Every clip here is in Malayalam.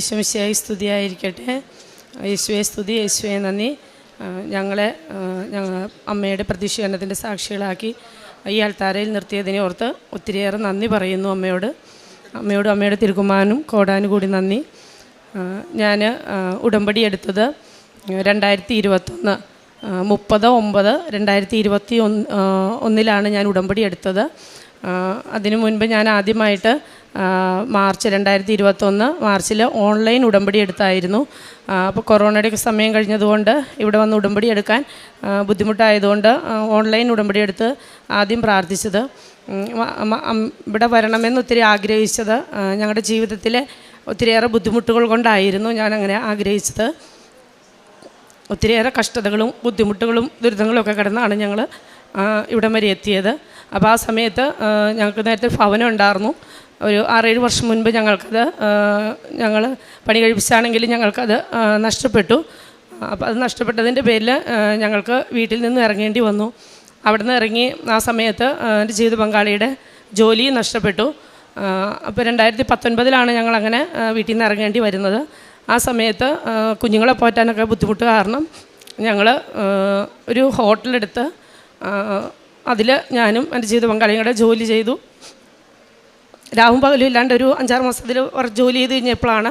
ഈശോമിശിഹായി സ്തുതിയായിരിക്കട്ടെ. യേശുവെ സ്തുതി, യേശുവെ നന്ദി. ഞങ്ങളെ അമ്മയുടെ പ്രതിഷേധത്തിൻ്റെ സാക്ഷികളാക്കി ഈ അൾത്താരയിൽ നിർത്തിയതിനെ ഓർത്ത് ഒത്തിരിയേറെ നന്ദി പറയുന്നു അമ്മയോട്. അമ്മയുടെ തിരുകുമാരനും കോടാനുകൂടി നന്ദി. ഞാൻ ഉടമ്പടി എടുത്തത് 2021 30/9/2021 ഞാൻ ഉടമ്പടി എടുത്തത്. അതിനു മുൻപ് ഞാൻ ആദ്യമായിട്ട് മാർച്ച് 2021 മാർച്ചിൽ ഓൺലൈൻ ഉടമ്പടി എടുത്തായിരുന്നു. അപ്പോൾ കൊറോണയുടെ സമയം കഴിഞ്ഞതുകൊണ്ട് ഇവിടെ വന്ന് ഉടമ്പടി എടുക്കാൻ ബുദ്ധിമുട്ടായതുകൊണ്ട് ഓൺലൈൻ ഉടമ്പടി എടുത്ത് ആദ്യം പ്രാർത്ഥിച്ചത്. ഇവിടെ വരണമെന്ന് ഒത്തിരി ആഗ്രഹിച്ചത് ഞങ്ങളുടെ ജീവിതത്തിലെ ഒത്തിരിയേറെ ബുദ്ധിമുട്ടുകൾ കൊണ്ടായിരുന്നു ഞാൻ അങ്ങനെ ആഗ്രഹിച്ചത്. ഒത്തിരിയേറെ കഷ്ടതകളും ബുദ്ധിമുട്ടുകളും ദുരിതങ്ങളും ഒക്കെ കിടന്നാണ് ഞങ്ങൾ ഇവിടം വരെ എത്തിയത്. അപ്പോൾ ആ സമയത്ത് ഞങ്ങൾക്ക് നേരത്തെ ഭവനം ഉണ്ടായിരുന്നു. ഒരു 6-7 വർഷം മുൻപ് ഞങ്ങൾ പണി കഴിപ്പിച്ചാണെങ്കിലും ഞങ്ങൾക്കത് നഷ്ടപ്പെട്ടു. അപ്പോൾ അത് നഷ്ടപ്പെട്ടതിൻ്റെ പേരിൽ ഞങ്ങൾക്ക് വീട്ടിൽ നിന്ന് ഇറങ്ങേണ്ടി വന്നു. അവിടെ നിന്ന് ഇറങ്ങി ആ സമയത്ത് എൻ്റെ ജീവിത പങ്കാളിയുടെ ജോലി നഷ്ടപ്പെട്ടു. അപ്പോൾ 2019 ഞങ്ങളങ്ങനെ വീട്ടിൽ നിന്ന് ഇറങ്ങേണ്ടി വരുന്നത്. ആ സമയത്ത് കുഞ്ഞുങ്ങളെ പോറ്റാനൊക്കെ ബുദ്ധിമുട്ട് കാരണം ഞങ്ങൾ ഒരു ഹോട്ടലെടുത്ത് അതിൽ ഞാനും എൻ്റെ ജീവിത പങ്കാളിയും കൂടെ ജോലി ചെയ്തു. രാവും പകലും ഇല്ലാണ്ട് ഒരു 5-6 മാസത്തിൽ ജോലി ചെയ്ത് കഴിഞ്ഞപ്പോഴാണ്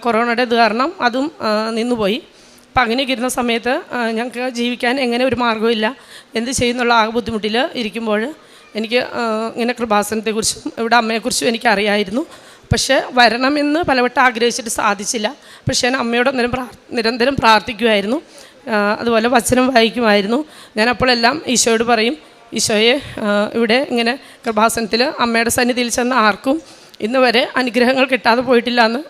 കൊറോണയുടെ ഇത് കാരണം അതും നിന്നുപോയി. അപ്പം അങ്ങനെയൊക്കെ ഇരുന്ന സമയത്ത് ഞങ്ങൾക്ക് ജീവിക്കാൻ എങ്ങനെ ഒരു മാർഗ്ഗമില്ല, എന്ത് ചെയ്യുന്നുള്ള ആ ബുദ്ധിമുട്ടിൽ ഇരിക്കുമ്പോൾ എനിക്ക് ഇങ്ങനെ കൃപാസനത്തെക്കുറിച്ചും ഇവിടെ അമ്മയെക്കുറിച്ചും എനിക്കറിയായിരുന്നു. പക്ഷേ വരണമെന്ന് പലവട്ടം ആഗ്രഹിച്ചിട്ട് സാധിച്ചില്ല. പക്ഷേ ഞാൻ അമ്മയോട് നിരന്തരം പ്രാർത്ഥിക്കുമായിരുന്നു. അതുപോലെ വചനം വായിക്കുമായിരുന്നു. ഞാനപ്പോഴെല്ലാം ഈശോയോട് പറയും, ഈശോയെ ഇവിടെ ഇങ്ങനെ കൃപാസനത്തിൽ അമ്മയുടെ സന്നിധിയിൽ ചെന്ന ആർക്കും ഇന്ന് വരെ അനുഗ്രഹങ്ങൾ കിട്ടാതെ പോയിട്ടില്ല എന്ന്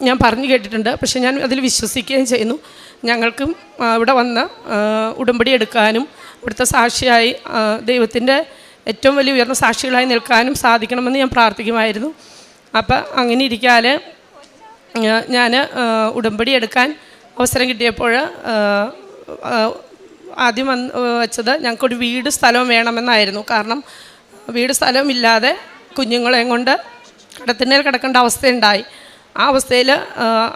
ഞാൻ പറഞ്ഞു കേട്ടിട്ടുണ്ട്. പക്ഷേ ഞാൻ അതിൽ വിശ്വസിക്കുകയും ചെയ്യുന്നു. ഞങ്ങൾക്കും ഇവിടെ വന്ന് ഉടമ്പടി എടുക്കാനും ഇവിടുത്തെ സാക്ഷിയായി ദൈവത്തിൻ്റെ ഏറ്റവും വലിയ ഉയർന്ന സാക്ഷികളായി നിൽക്കാനും സാധിക്കണമെന്ന് ഞാൻ പ്രാർത്ഥിക്കുമായിരുന്നു. അപ്പം അങ്ങനെ ഇരിക്കാതെ ഞാൻ ഉടമ്പടി എടുക്കാൻ അവസരം കിട്ടിയപ്പോൾ ആദ്യം വെച്ചത് ഞങ്ങൾക്കൊരു വീട് സ്ഥലവും വേണമെന്നായിരുന്നു. കാരണം വീട് സ്ഥലമില്ലാതെ കുഞ്ഞുങ്ങളെയും കൊണ്ട് കടത്തിന്മേൽ കിടക്കേണ്ട അവസ്ഥയുണ്ടായി. ആ അവസ്ഥയിൽ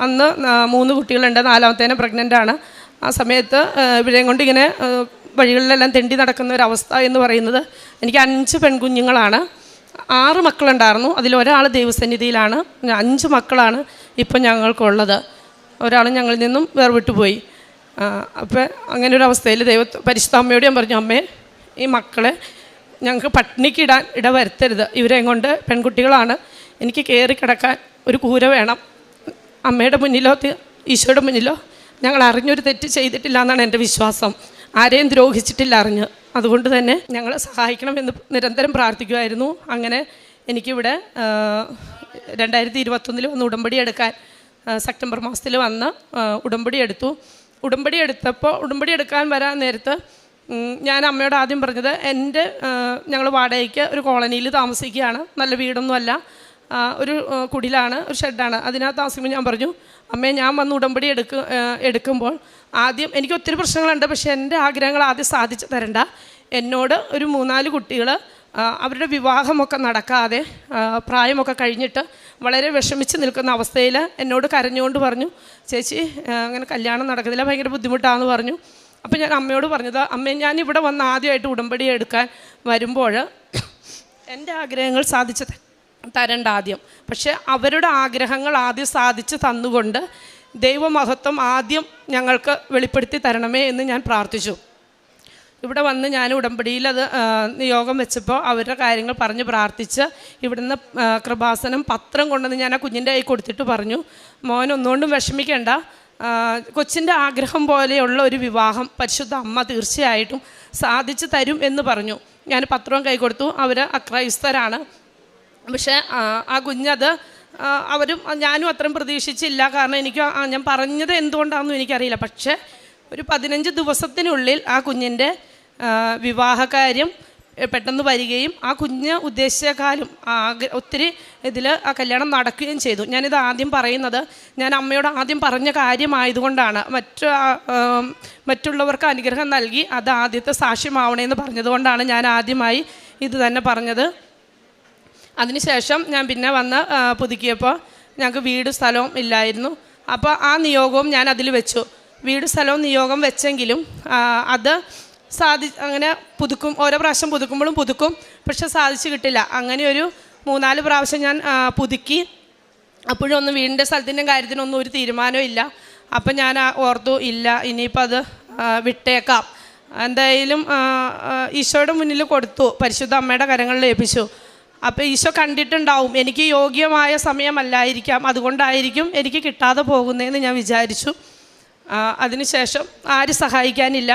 അന്ന് 3 കുട്ടികളുണ്ട്, 4മത്തേനെ പ്രഗ്നൻ്റാണ്. ആ സമയത്ത് ഇവരെയും കൊണ്ട് ഇങ്ങനെ വഴികളിലെല്ലാം തെണ്ടി നടക്കുന്ന ഒരവസ്ഥ എന്ന് പറയുന്നത്, എനിക്ക് 5 പെൺകുഞ്ഞുങ്ങളാണ്. 6 മക്കളുണ്ടായിരുന്നു. അതിലൊരാൾ ദൈവസന്നിധിയിലാണ്. 5 മക്കളാണ് ഇപ്പം ഞങ്ങൾക്കുള്ളത്. ഒരാൾ ഞങ്ങളിൽ നിന്നും വേർവിട്ടു പോയി. അപ്പോൾ അങ്ങനെ ഒരു അവസ്ഥയിൽ പരിശുദ്ധ അമ്മയോട് ഞാൻ പറഞ്ഞു, അമ്മേ ഈ മക്കളെ ഞങ്ങൾക്ക് പട്ടിണിക്ക് ഇട വരുത്തരുത്. ഇവരെയും കൊണ്ട് പെൺകുട്ടികളാണ്, എനിക്ക് കയറി കിടക്കാൻ ഒരു കൂര വേണം. അമ്മയുടെ മുന്നിലോ ഈശോയുടെ മുന്നിലോ ഞങ്ങൾ അറിഞ്ഞൊരു തെറ്റ് ചെയ്തിട്ടില്ല എന്നാണ് എൻ്റെ വിശ്വാസം. ആരെയും ദ്രോഹിച്ചിട്ടില്ല അറിഞ്ഞ്. അതുകൊണ്ട് തന്നെ ഞങ്ങളെ സഹായിക്കണമെന്ന് നിരന്തരം പ്രാർത്ഥിക്കുമായിരുന്നു. അങ്ങനെ എനിക്കിവിടെ 2021 വന്ന് ഉടമ്പടി എടുക്കാൻ സെപ്റ്റംബർ മാസത്തിൽ വന്ന് ഉടമ്പടി എടുത്തു. ഉടമ്പടി എടുക്കാൻ വരാൻ നേരത്ത് ഞാൻ അമ്മയോട് ആദ്യം പറഞ്ഞത്, ഞങ്ങൾ വാടകയ്ക്ക് ഒരു കോളനിയിൽ താമസിക്കുകയാണ്. നല്ല വീടൊന്നും അല്ല, ഒരു കുടിലാണ്, ഒരു ഷെഡാണ്. അതിനകത്ത് താമസിക്കുമ്പോൾ ഞാൻ പറഞ്ഞു, അമ്മേ ഞാൻ വന്ന് ഉടമ്പടി എടുക്കുമ്പോൾ ആദ്യം എനിക്ക് ഒത്തിരി പ്രശ്നങ്ങളുണ്ട്, പക്ഷേ എൻ്റെ ആഗ്രഹങ്ങൾ ആദ്യം സാധിച്ചു തരണ്ട. എന്നോട് ഒരു 3-4 കുട്ടികൾ അവരുടെ വിവാഹമൊക്കെ നടക്കാതെ പ്രായമൊക്കെ കഴിഞ്ഞിട്ട് വളരെ വിഷമിച്ച് നിൽക്കുന്ന അവസ്ഥയിൽ എന്നോട് കരഞ്ഞുകൊണ്ട് പറഞ്ഞു, ചേച്ചി അങ്ങനെ കല്യാണം നടക്കുന്നില്ല, ഭയങ്കര ബുദ്ധിമുട്ടാണെന്ന് പറഞ്ഞു. അപ്പോൾ ഞാൻ അമ്മയോട് പറഞ്ഞത്, അമ്മേ ഞാൻ ഇവിടെ വന്ന് ആദ്യമായിട്ട് ഉടമ്പടി എടുക്കാൻ വരുമ്പോൾ എൻ്റെ ആഗ്രഹങ്ങൾ സാധിച്ചു തരണ്ട ആദ്യം, പക്ഷേ അവരുടെ ആഗ്രഹങ്ങൾ ആദ്യം സാധിച്ച് തന്നുകൊണ്ട് ദൈവമഹത്വം ആദ്യം ഞങ്ങൾക്ക് വെളിപ്പെടുത്തി തരണമേ എന്ന് ഞാൻ പ്രാർത്ഥിച്ചു. ഇവിടെ വന്ന് ഞാൻ ഉടമ്പടിയിൽ അത് നിയോഗം വെച്ചപ്പോൾ അവരുടെ കാര്യങ്ങൾ പറഞ്ഞ് പ്രാർത്ഥിച്ച് ഇവിടുന്ന് കൃപാസനം പത്രം കൊണ്ടുവന്ന് ഞാൻ ആ കുഞ്ഞിൻ്റെ കൈ കൊടുത്തിട്ട് പറഞ്ഞു, മോൻ ഒന്നുകൊണ്ടും വിഷമിക്കേണ്ട, കൊച്ചിൻ്റെ ആഗ്രഹം പോലെയുള്ള ഒരു വിവാഹം പരിശുദ്ധ അമ്മ തീർച്ചയായിട്ടും സാധിച്ചു തരും എന്ന് പറഞ്ഞു. ഞാൻ പത്രവും കൈ കൊടുത്തു. അവർ അക്രൈസ്തരാണ്. പക്ഷേ ആ കുഞ്ഞത് ഞാനും അത്രയും പ്രതീക്ഷിച്ചില്ല. കാരണം ഞാൻ പറഞ്ഞത് എന്തുകൊണ്ടാണെന്നും എനിക്കറിയില്ല. പക്ഷേ ഒരു 15 ദിവസത്തിനുള്ളിൽ ആ കുഞ്ഞിൻ്റെ വിവാഹകാര്യം പെട്ടെന്ന് വരികയും ആ കുഞ്ഞ് ഉദ്ദേശിച്ചേക്കാളും ഒത്തിരി ഇതിൽ ആ കല്യാണം നടക്കുകയും ചെയ്തു. ഞാനിത് ആദ്യം പറയുന്നത് ഞാൻ അമ്മയോട് ആദ്യം പറഞ്ഞ കാര്യമായതുകൊണ്ടാണ്. മറ്റുള്ളവർക്ക് അനുഗ്രഹം നൽകി അത് ആദ്യത്തെ സാക്ഷ്യമാവണമെന്ന് പറഞ്ഞതുകൊണ്ടാണ് ഞാൻ ആദ്യമായി ഇത് തന്നെ പറഞ്ഞത്. അതിനുശേഷം ഞാൻ പിന്നെ വന്ന് പുതുക്കിയപ്പോൾ ഞങ്ങൾക്ക് വീട് സ്ഥലവും ഇല്ലായിരുന്നു. അപ്പോൾ ആ നിയോഗവും ഞാൻ അതിൽ വെച്ചു. വീട് സ്ഥലവും നിയോഗം വെച്ചെങ്കിലും അത് അങ്ങനെ പുതുക്കും, ഓരോ പ്രാവശ്യം പുതുക്കുമ്പോഴും പുതുക്കും, പക്ഷെ സാധിച്ചു കിട്ടില്ല. അങ്ങനെ ഒരു 3-4 പ്രാവശ്യം ഞാൻ പുതുക്കി. അപ്പോഴും ഒന്നും വീടിൻ്റെ സ്ഥലത്തിൻ്റെ കാര്യത്തിനൊന്നും ഒരു തീരുമാനവും ഇല്ല. അപ്പം ഞാൻ ഓർത്തു, ഇല്ല ഇനിയിപ്പോൾ അത് വിട്ടേക്കാം. എന്തായാലും ഈശോയുടെ മുന്നിൽ കൊടുത്തു, പരിശുദ്ധ അമ്മയുടെ കരങ്ങളിൽ ഏൽപ്പിച്ചു. അപ്പോൾ ഈശോ കണ്ടിട്ടുണ്ടാവും എനിക്ക് യോഗ്യമായ സമയമല്ലായിരിക്കാം, അതുകൊണ്ടായിരിക്കും എനിക്ക് കിട്ടാതെ പോകുന്നതെന്ന് ഞാൻ വിചാരിച്ചു. അതിനുശേഷം ആരും സഹായിക്കാനില്ല,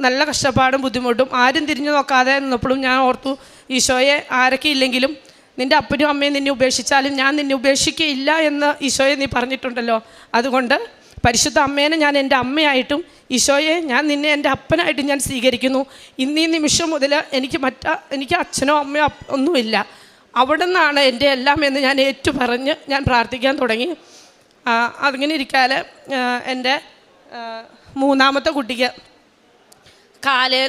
നല്ല കഷ്ടപ്പാടും ബുദ്ധിമുട്ടും, ആരും തിരിഞ്ഞു നോക്കാതെ നിന്നപ്പോഴും ഞാൻ ഓർത്തു, ഈശോയെ ആരൊക്കെ ഇല്ലെങ്കിലും നിൻ്റെ അപ്പനും അമ്മയും നിന്നെ ഉപേക്ഷിച്ചാലും ഞാൻ നിന്നെ ഉപേക്ഷിക്കുകയില്ല എന്ന് ഈശോയെ നീ പറഞ്ഞിട്ടുണ്ടല്ലോ. അതുകൊണ്ട് പരിശുദ്ധ അമ്മേനെ ഞാൻ എൻ്റെ അമ്മയായിട്ടും ഈശോയെ ഞാൻ നിന്നെ എൻ്റെ അപ്പനായിട്ടും ഞാൻ സ്വീകരിക്കുന്നു. ഇന്നീ നിമിഷം മുതൽ എനിക്ക് അച്ഛനോ അമ്മയോ ഒന്നുമില്ല, അവിടെ നിന്നാണ് എൻ്റെ എല്ലാം എന്ന് ഞാൻ ഏറ്റുപറഞ്ഞ് ഞാൻ പ്രാർത്ഥിക്കാൻ തുടങ്ങി. അങ്ങനെ ഇരിക്കാതെ എൻ്റെ മൂന്നാമത്തെ കുട്ടിക്ക്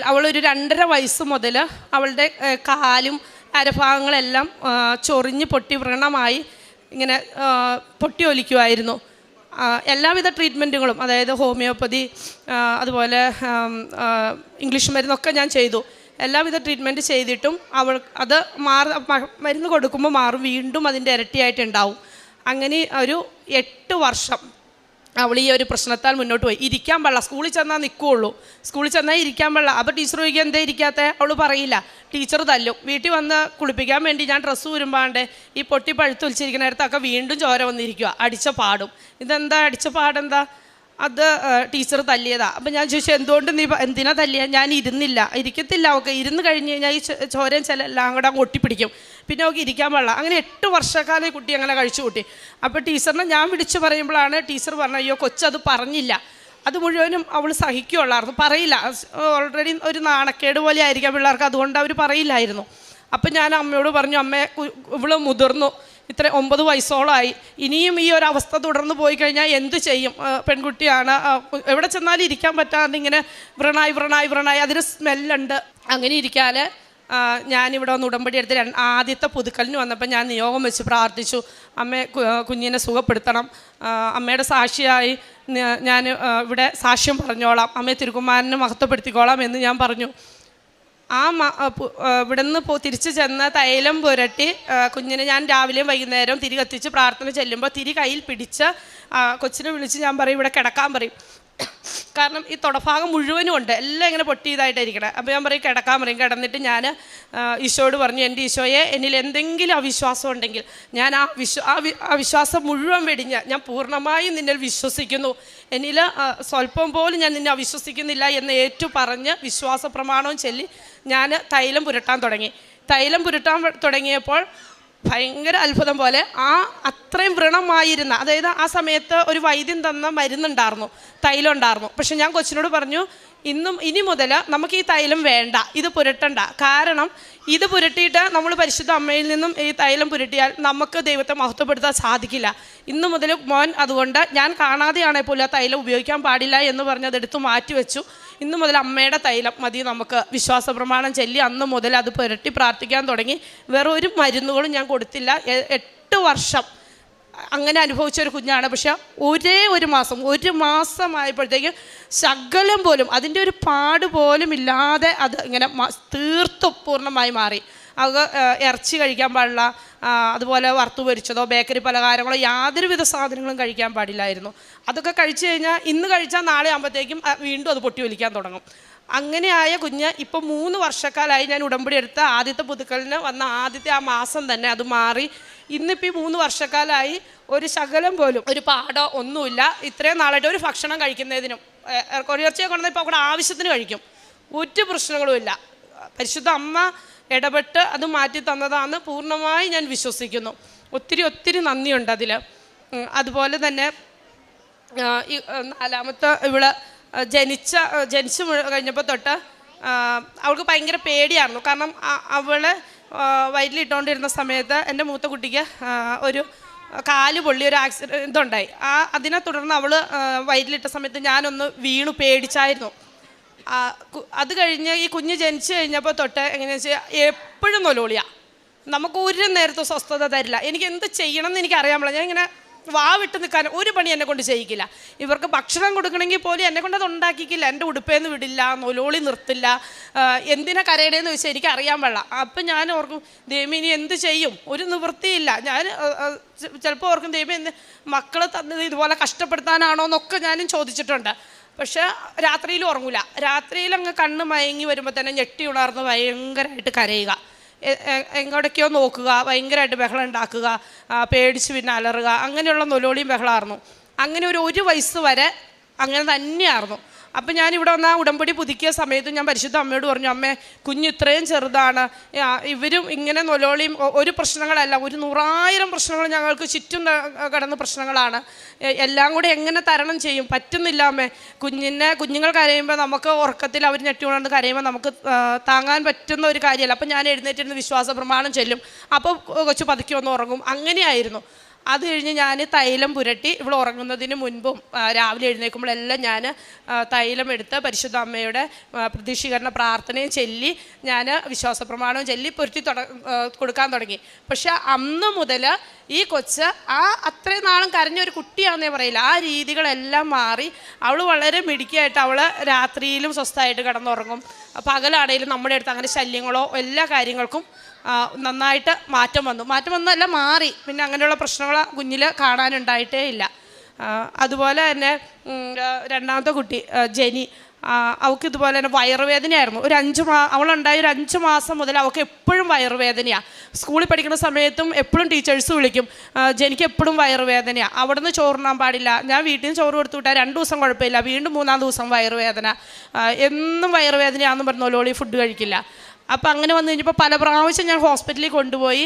അവളൊരു 2.5 വയസ്സ് മുതൽ അവളുടെ കാലും അരഭാഗങ്ങളെല്ലാം ചൊറിഞ്ഞ് പൊട്ടി വ്രണമായി ഇങ്ങനെ പൊട്ടി ഒലിക്കുമായിരുന്നു. എല്ലാവിധ ട്രീറ്റ്മെൻറ്റുകളും, അതായത് ഹോമിയോപ്പതി, അതുപോലെ ഇംഗ്ലീഷ് മരുന്നൊക്കെ ഞാൻ ചെയ്തു. എല്ലാവിധ ട്രീറ്റ്മെൻറ്റ് ചെയ്തിട്ടും അത് മരുന്ന് കൊടുക്കുമ്പോൾ മാറും, വീണ്ടും അതിൻ്റെ ഇരട്ടിയായിട്ടുണ്ടാവും. അങ്ങനെ ഒരു 8 വർഷം അവൾ ഈ ഒരു പ്രശ്നത്താൽ മുന്നോട്ട് പോയി. ഇരിക്കാൻ പാടില്ല, സ്കൂളിൽ ചെന്നാൽ നിൽക്കുകയുള്ളൂ, സ്കൂളിൽ ചെന്നാൽ ഇരിക്കാൻ പാടില്ല. അപ്പോൾ ടീച്ചർ ചോദിക്കുക എന്തേ ഇരിക്കാത്ത, അവൾ പറയില്ല, ടീച്ചർ തല്ലും. വീട്ടിൽ വന്ന് കുളിപ്പിക്കാൻ വേണ്ടി ഞാൻ ഡ്രസ്സ് ഉരുമ്പാണ്ട് ഈ പൊട്ടി പഴുത്തൊലിച്ചിരിക്കുന്നിടത്തൊക്കെ വീണ്ടും ചോര വന്നിരിക്കുക, അടിച്ച പാടും. ഇതെന്താ അടിച്ച പാടെന്താ? അത് ടീച്ചർ തല്ലിയതാ. അപ്പം ഞാൻ ചോദിച്ചു, എന്തുകൊണ്ട് നീ എന്തിനാ തല്ലിയ? ഞാൻ ഇരിക്കത്തില്ല, അവൾക്ക് ഇരുന്ന് കഴിഞ്ഞ് കഴിഞ്ഞാൽ ഈ ചോരയും എല്ലാം കൂടെ അങ്ങ് ഒട്ടിപ്പിടിക്കും, പിന്നെ അവൾക്ക് ഇരിക്കാൻ പാടില്ല. അങ്ങനെ 8 വർഷക്കാലം കുട്ടി അങ്ങനെ കഴിച്ചു കൂട്ടി. അപ്പോൾ ടീച്ചറിനെ ഞാൻ വിളിച്ച് പറയുമ്പോഴാണ് ടീച്ചർ പറഞ്ഞത്, അയ്യോ കൊച്ചത് പറഞ്ഞില്ല, അത് മുഴുവനും അവൾ സഹിക്കുകയുള്ളായിരുന്നു, പറയില്ല. ഓൾറെഡി ഒരു നാണക്കേട് പോലെ ആയിരിക്കാം പിള്ളേർക്ക്, അതുകൊണ്ട് അവർ പറയില്ലായിരുന്നു. അപ്പം ഞാൻ അമ്മയോട് പറഞ്ഞു, അമ്മേ ഇവള് മുതിർന്നു, ഇത്ര 9 വയസ്സോളമായി, ഇനിയും ഈ ഒരു അവസ്ഥ തുടർന്ന് പോയി കഴിഞ്ഞാൽ എന്ത് ചെയ്യും? പെൺകുട്ടിയാണ്, എവിടെ ചെന്നാലും ഇരിക്കാൻ പറ്റാതെ ഇങ്ങനെ വ്രണായി അതിന് സ്മെല്ലുണ്ട്. അങ്ങനെ ഇരിക്കാതെ ഞാനിവിടെ വന്ന് ഉടമ്പടി എടുത്ത് ആദ്യത്തെ പുതുക്കലിന് വന്നപ്പോൾ ഞാൻ നിയോഗം വെച്ച് പ്രാർത്ഥിച്ചു, അമ്മേ കുഞ്ഞിനെ സുഖപ്പെടുത്തണം, അമ്മയുടെ സാക്ഷിയായി ഞാൻ ഇവിടെ സാക്ഷ്യം പറഞ്ഞോളാം, അമ്മയെ തിരുക്കുമാരനെ മഹത്വപ്പെടുത്തിക്കോളാം എന്ന് ഞാൻ പറഞ്ഞു. ഇവിടെ നിന്ന് തിരിച്ച് ചെന്ന് തൈലം പുരട്ടി കുഞ്ഞിനെ ഞാൻ രാവിലെയും വൈകുന്നേരവും തിരി കത്തിച്ച് പ്രാർത്ഥന ചെല്ലുമ്പോൾ തിരി കയ്യിൽ പിടിച്ച് കൊച്ചിനെ വിളിച്ച് ഞാൻ പറയും ഇവിടെ കിടക്കാൻ പറയും. കാരണം ഈ തുടഭാഗം മുഴുവനും ഉണ്ട്, എല്ലാം ഇങ്ങനെ പൊട്ടിയതായിട്ടിരിക്കണേ. അപ്പോൾ ഞാൻ പറയും കിടക്കാൻ പറയും. കിടന്നിട്ട് ഞാൻ ഈശോയോട് പറഞ്ഞു, എൻ്റെ ഈശോയെ എന്നിൽ എന്തെങ്കിലും അവിശ്വാസം ഉണ്ടെങ്കിൽ ഞാൻ ആ വിശ്വാസം മുഴുവൻ വെടിഞ്ഞ് ഞാൻ പൂർണ്ണമായും നിന്നിൽ വിശ്വസിക്കുന്നു, എന്നിൽ സ്വല്പം പോലും ഞാൻ നിന്നെ അവിശ്വസിക്കുന്നില്ല എന്ന് ഏറ്റു പറഞ്ഞ് വിശ്വാസ പ്രമാണവും ചൊല്ലി ഞാൻ തൈലം പുരട്ടാൻ തുടങ്ങി. തൈലം പുരട്ടാൻ തുടങ്ങിയപ്പോൾ ഭയങ്കര അത്ഭുതം പോലെ അത്രയും വ്രണമായിരുന്ന, അതായത് ആ സമയത്ത് ഒരു വൈദ്യം തന്ന മരുന്നുണ്ടായിരുന്നു, തൈലം ഉണ്ടായിരുന്നു. പക്ഷെ ഞാൻ കൊച്ചിനോട് പറഞ്ഞു, ഇനി മുതൽ നമുക്ക് ഈ തൈലം വേണ്ട, ഇത് പുരട്ടണ്ട. കാരണം ഇത് പുരട്ടിയിട്ട് നമ്മൾ പരിശുദ്ധ അമ്മയിൽ നിന്നും ഈ തൈലം പുരട്ടിയാൽ നമുക്ക് ദൈവത്തെ മഹത്വപ്പെടുത്താൻ സാധിക്കില്ല. ഇന്ന് മുതൽ മോൻ അതുകൊണ്ട് ഞാൻ കാണാതെയാണെങ്കിൽ പോലും ആ തൈലം ഉപയോഗിക്കാൻ പാടില്ല എന്ന് പറഞ്ഞ് അതെടുത്ത് മാറ്റിവെച്ചു. ഇന്ന് മുതൽ അമ്മയുടെ തൈലം മതി നമുക്ക്, വിശ്വാസ പ്രമാണം ചൊല്ലി അന്ന് മുതൽ അത് പുരട്ടി പ്രാർത്ഥിക്കാൻ തുടങ്ങി. വേറെ ഒരു മരുന്നുകളും ഞാൻ കൊടുത്തില്ല. 8 വർഷം അങ്ങനെ അനുഭവിച്ചൊരു കുഞ്ഞാണ്. പക്ഷെ ഒരു മാസമായപ്പോഴത്തേക്ക് ശകലം പോലും അതിൻ്റെ ഒരു പാട് പോലും ഇല്ലാതെ അത് ഇങ്ങനെ തീർത്തും പൂർണ്ണമായി മാറി. അത് ഇറച്ചി കഴിക്കാൻ പാടില്ല, അതുപോലെ വറുത്തു പൊരിച്ചതോ ബേക്കറി പലഹാരങ്ങളോ യാതൊരുവിധ സാധനങ്ങളും കഴിക്കാൻ പാടില്ലായിരുന്നു. അതൊക്കെ കഴിച്ചു കഴിഞ്ഞാൽ ഇന്ന് കഴിച്ചാൽ നാളെ ആകുമ്പോഴത്തേക്കും വീണ്ടും അത് പൊട്ടി ഒലിക്കാൻ തുടങ്ങും. അങ്ങനെയായ കുഞ്ഞ് ഇപ്പോൾ 3 വർഷക്കാലമായി ഞാൻ ഉടമ്പടി എടുത്ത ആദ്യത്തെ പുതുക്കലിന് വന്ന ആദ്യത്തെ ആ മാസം തന്നെ അത് മാറി. ഇന്നിപ്പോൾ ഈ 3 വർഷക്കാലമായി ഒരു ശകലം പോലും ഒരു പാടോ ഒന്നുമില്ല. ഇത്രയും നാളായിട്ട് ഒരു ഭക്ഷണം കഴിക്കുന്നതിനും കൊറിയർച്ചയെ കൊണ്ടുവന്ന് ഇപ്പോൾ അവിടെ ആവശ്യത്തിന് കഴിക്കും, ഒരു പ്രശ്നങ്ങളുമില്ല. പരിശുദ്ധ അമ്മ ഇടപെട്ട് അത് മാറ്റി തന്നതാണെന്ന് പൂർണ്ണമായി ഞാൻ വിശ്വസിക്കുന്നു. ഒത്തിരി നന്ദിയുണ്ട് അതിൽ. അതുപോലെ തന്നെ ഈ 4മത്തെ ഇവള് ജനിച്ച് കഴിഞ്ഞപ്പോൾ തൊട്ട് അവൾക്ക് ഭയങ്കര പേടിയായിരുന്നു. കാരണം അവളെ വയറ്റിലിട്ടുകൊണ്ടിരുന്ന സമയത്ത് എൻ്റെ മൂത്ത കുട്ടിക്ക് ഒരു കാല് പൊള്ളി ഒരു ഇതുണ്ടായി. അതിനെ തുടർന്ന് അവൾ വയറ്റിലിട്ട സമയത്ത് ഞാനൊന്ന് വീണു പേടിച്ചായിരുന്നു. അത് കഴിഞ്ഞ് ഈ കുഞ്ഞ് ജനിച്ചു കഴിഞ്ഞപ്പോൾ തൊട്ട് എങ്ങനെയാണെന്ന് വെച്ചാൽ എപ്പോഴും നൊലോളിയാണ്, നമുക്ക് ഒരു നേരത്തെ സ്വസ്ഥത തരില്ല. എനിക്ക് എന്ത് ചെയ്യണം എന്ന് എനിക്ക് അറിയാൻ പാടില്ല. ഞാൻ ഇങ്ങനെ വിട്ട് നിൽക്കാൻ ഒരു പണി എന്നെ കൊണ്ട് ചെയ്യിക്കില്ല. ഇവർക്ക് ഭക്ഷണം കൊടുക്കണമെങ്കിൽ പോലും എന്നെ കൊണ്ട് അത് ഉണ്ടാക്കിക്കില്ല. എൻ്റെ ഉടുപ്പേന്ന് വിടില്ല, നൊലോളി നിർത്തില്ല. എന്തിനാ കരയണേന്ന് ചോദിച്ചാൽ എനിക്ക് അറിയാൻ പാടില്ല. അപ്പം ഞാൻ ഓർക്കും ദൈവം ഇനി എന്ത് ചെയ്യും, ഒരു നിവൃത്തിയില്ല. ഞാൻ ചിലപ്പോൾ ഓർക്കും ദൈവം എന്ത് മക്കൾ തന്നത് ഇതുപോലെ കഷ്ടപ്പെടുത്താനാണോ എന്നൊക്കെ ഞാനും ചോദിച്ചിട്ടുണ്ട്. പക്ഷെ രാത്രിയിൽ ഉറങ്ങൂല. രാത്രിയിൽ അങ്ങ് കണ്ണ് മയങ്ങി വരുമ്പോൾ തന്നെ ഞെട്ടി ഉണർന്ന് ഭയങ്കരമായിട്ട് കരയുക, എങ്ങോട്ടൊക്കെയോ നോക്കുക, ഭയങ്കരമായിട്ട് ബഹളം ഉണ്ടാക്കുക, പേടിച്ച് പിന്നെ അലറുക, അങ്ങനെയുള്ള നൊലോളിയും ബഹളമായിരുന്നു. അങ്ങനെ ഒരു വയസ്സ് വരെ അങ്ങനെ തന്നെയായിരുന്നു. അപ്പം ഞാനിവിടെ വന്ന ഉടമ്പടി പുതുക്കിയ സമയത്ത് ഞാൻ പരിശുദ്ധ അമ്മയോട് പറഞ്ഞു, അമ്മേ കുഞ്ഞ് ഇത്രയും ചെറുതാണ്, ഇവരും ഇങ്ങനെ നൊലോളിയും ഒരു പ്രശ്നങ്ങളല്ല, 100,000 പ്രശ്നങ്ങൾ ഞങ്ങൾക്ക് ചുറ്റും കിടന്ന പ്രശ്നങ്ങളാണ്, എല്ലാം കൂടി എങ്ങനെ തരണം ചെയ്യും, പറ്റുന്നില്ല അമ്മേ. കുഞ്ഞുങ്ങൾ കരയുമ്പോൾ നമുക്ക് ഉറക്കത്തിൽ അവർ ഞെട്ടിയുകൊണ്ട് കരയുമ്പോൾ നമുക്ക് താങ്ങാൻ പറ്റുന്ന ഒരു കാര്യമല്ല. അപ്പം ഞാൻ എഴുന്നേറ്റിരുന്ന് വിശ്വാസ പ്രമാണം ചെല്ലും. അപ്പോൾ കൊച്ചു പതുക്കി ഒന്ന് ഉറങ്ങും. അങ്ങനെയായിരുന്നു. അത് കഴിഞ്ഞ് ഞാൻ തൈലം പുരട്ടി ഇവിടെ ഉറങ്ങുന്നതിന് മുൻപും രാവിലെ എഴുന്നേൽക്കുമ്പോഴെല്ലാം ഞാൻ തൈലം എടുത്ത് പരിശുദ്ധ അമ്മയുടെ പ്രതീക്ഷീകരണ പ്രാർത്ഥനയും ചൊല്ലി ഞാൻ വിശ്വാസ പ്രമാണവും ചൊല്ലി പുരട്ടി കൊടുക്കാൻ തുടങ്ങി. പക്ഷെ അന്ന് മുതൽ ഈ കൊച്ച് അത്രയും നാളും കരഞ്ഞൊരു കുട്ടിയാണെന്നേ പറയില്ല, ആ രീതികളെല്ലാം മാറി. അവൾ വളരെ മിടുക്കിയായിട്ട് അവൾ രാത്രിയിലും സ്വസ്ഥമായിട്ട് കിടന്നുറങ്ങും. പകലാണെങ്കിലും നമ്മുടെ അടുത്ത് അങ്ങനെ ശല്യങ്ങളോ എല്ലാ കാര്യങ്ങൾക്കും നന്നായിട്ട് മാറ്റം വന്നല്ല മാറി. പിന്നെ അങ്ങനെയുള്ള പ്രശ്നങ്ങൾ കുഞ്ഞിൽ കാണാനുണ്ടായിട്ടേ ഇല്ല. അതുപോലെ തന്നെ രണ്ടാമത്തെ കുട്ടി ജെനി, അവൾക്ക് ഇതുപോലെ തന്നെ വയറുവേദനയായിരുന്നു. അവളുണ്ടായി ഒരു 5 മാസം മുതൽ അവൾക്ക് എപ്പോഴും വയറുവേദനയാണ്. സ്കൂളിൽ പഠിക്കുന്ന സമയത്തും എപ്പോഴും ടീച്ചേഴ്സ് വിളിക്കും, ജെനിക്ക് എപ്പോഴും വയറുവേദനയാണ്, അവിടെ നിന്ന് ചോറുണ്ണാൻ പാടില്ല. ഞാൻ വീട്ടിൽ നിന്ന് ചോറ് കൊടുത്തു വിട്ടാൽ 2 ദിവസം കുഴപ്പമില്ല, വീണ്ടും 3-ാം ദിവസം വയറുവേദന, എന്നും വയറുവേദനയാണെന്ന് പറഞ്ഞു ലോളി ഫുഡ് കഴിക്കില്ല. അപ്പോൾ അങ്ങനെ വന്നു കഴിഞ്ഞപ്പോൾ പല പ്രാവശ്യം ഞാൻ ഹോസ്പിറ്റലിൽ കൊണ്ടുപോയി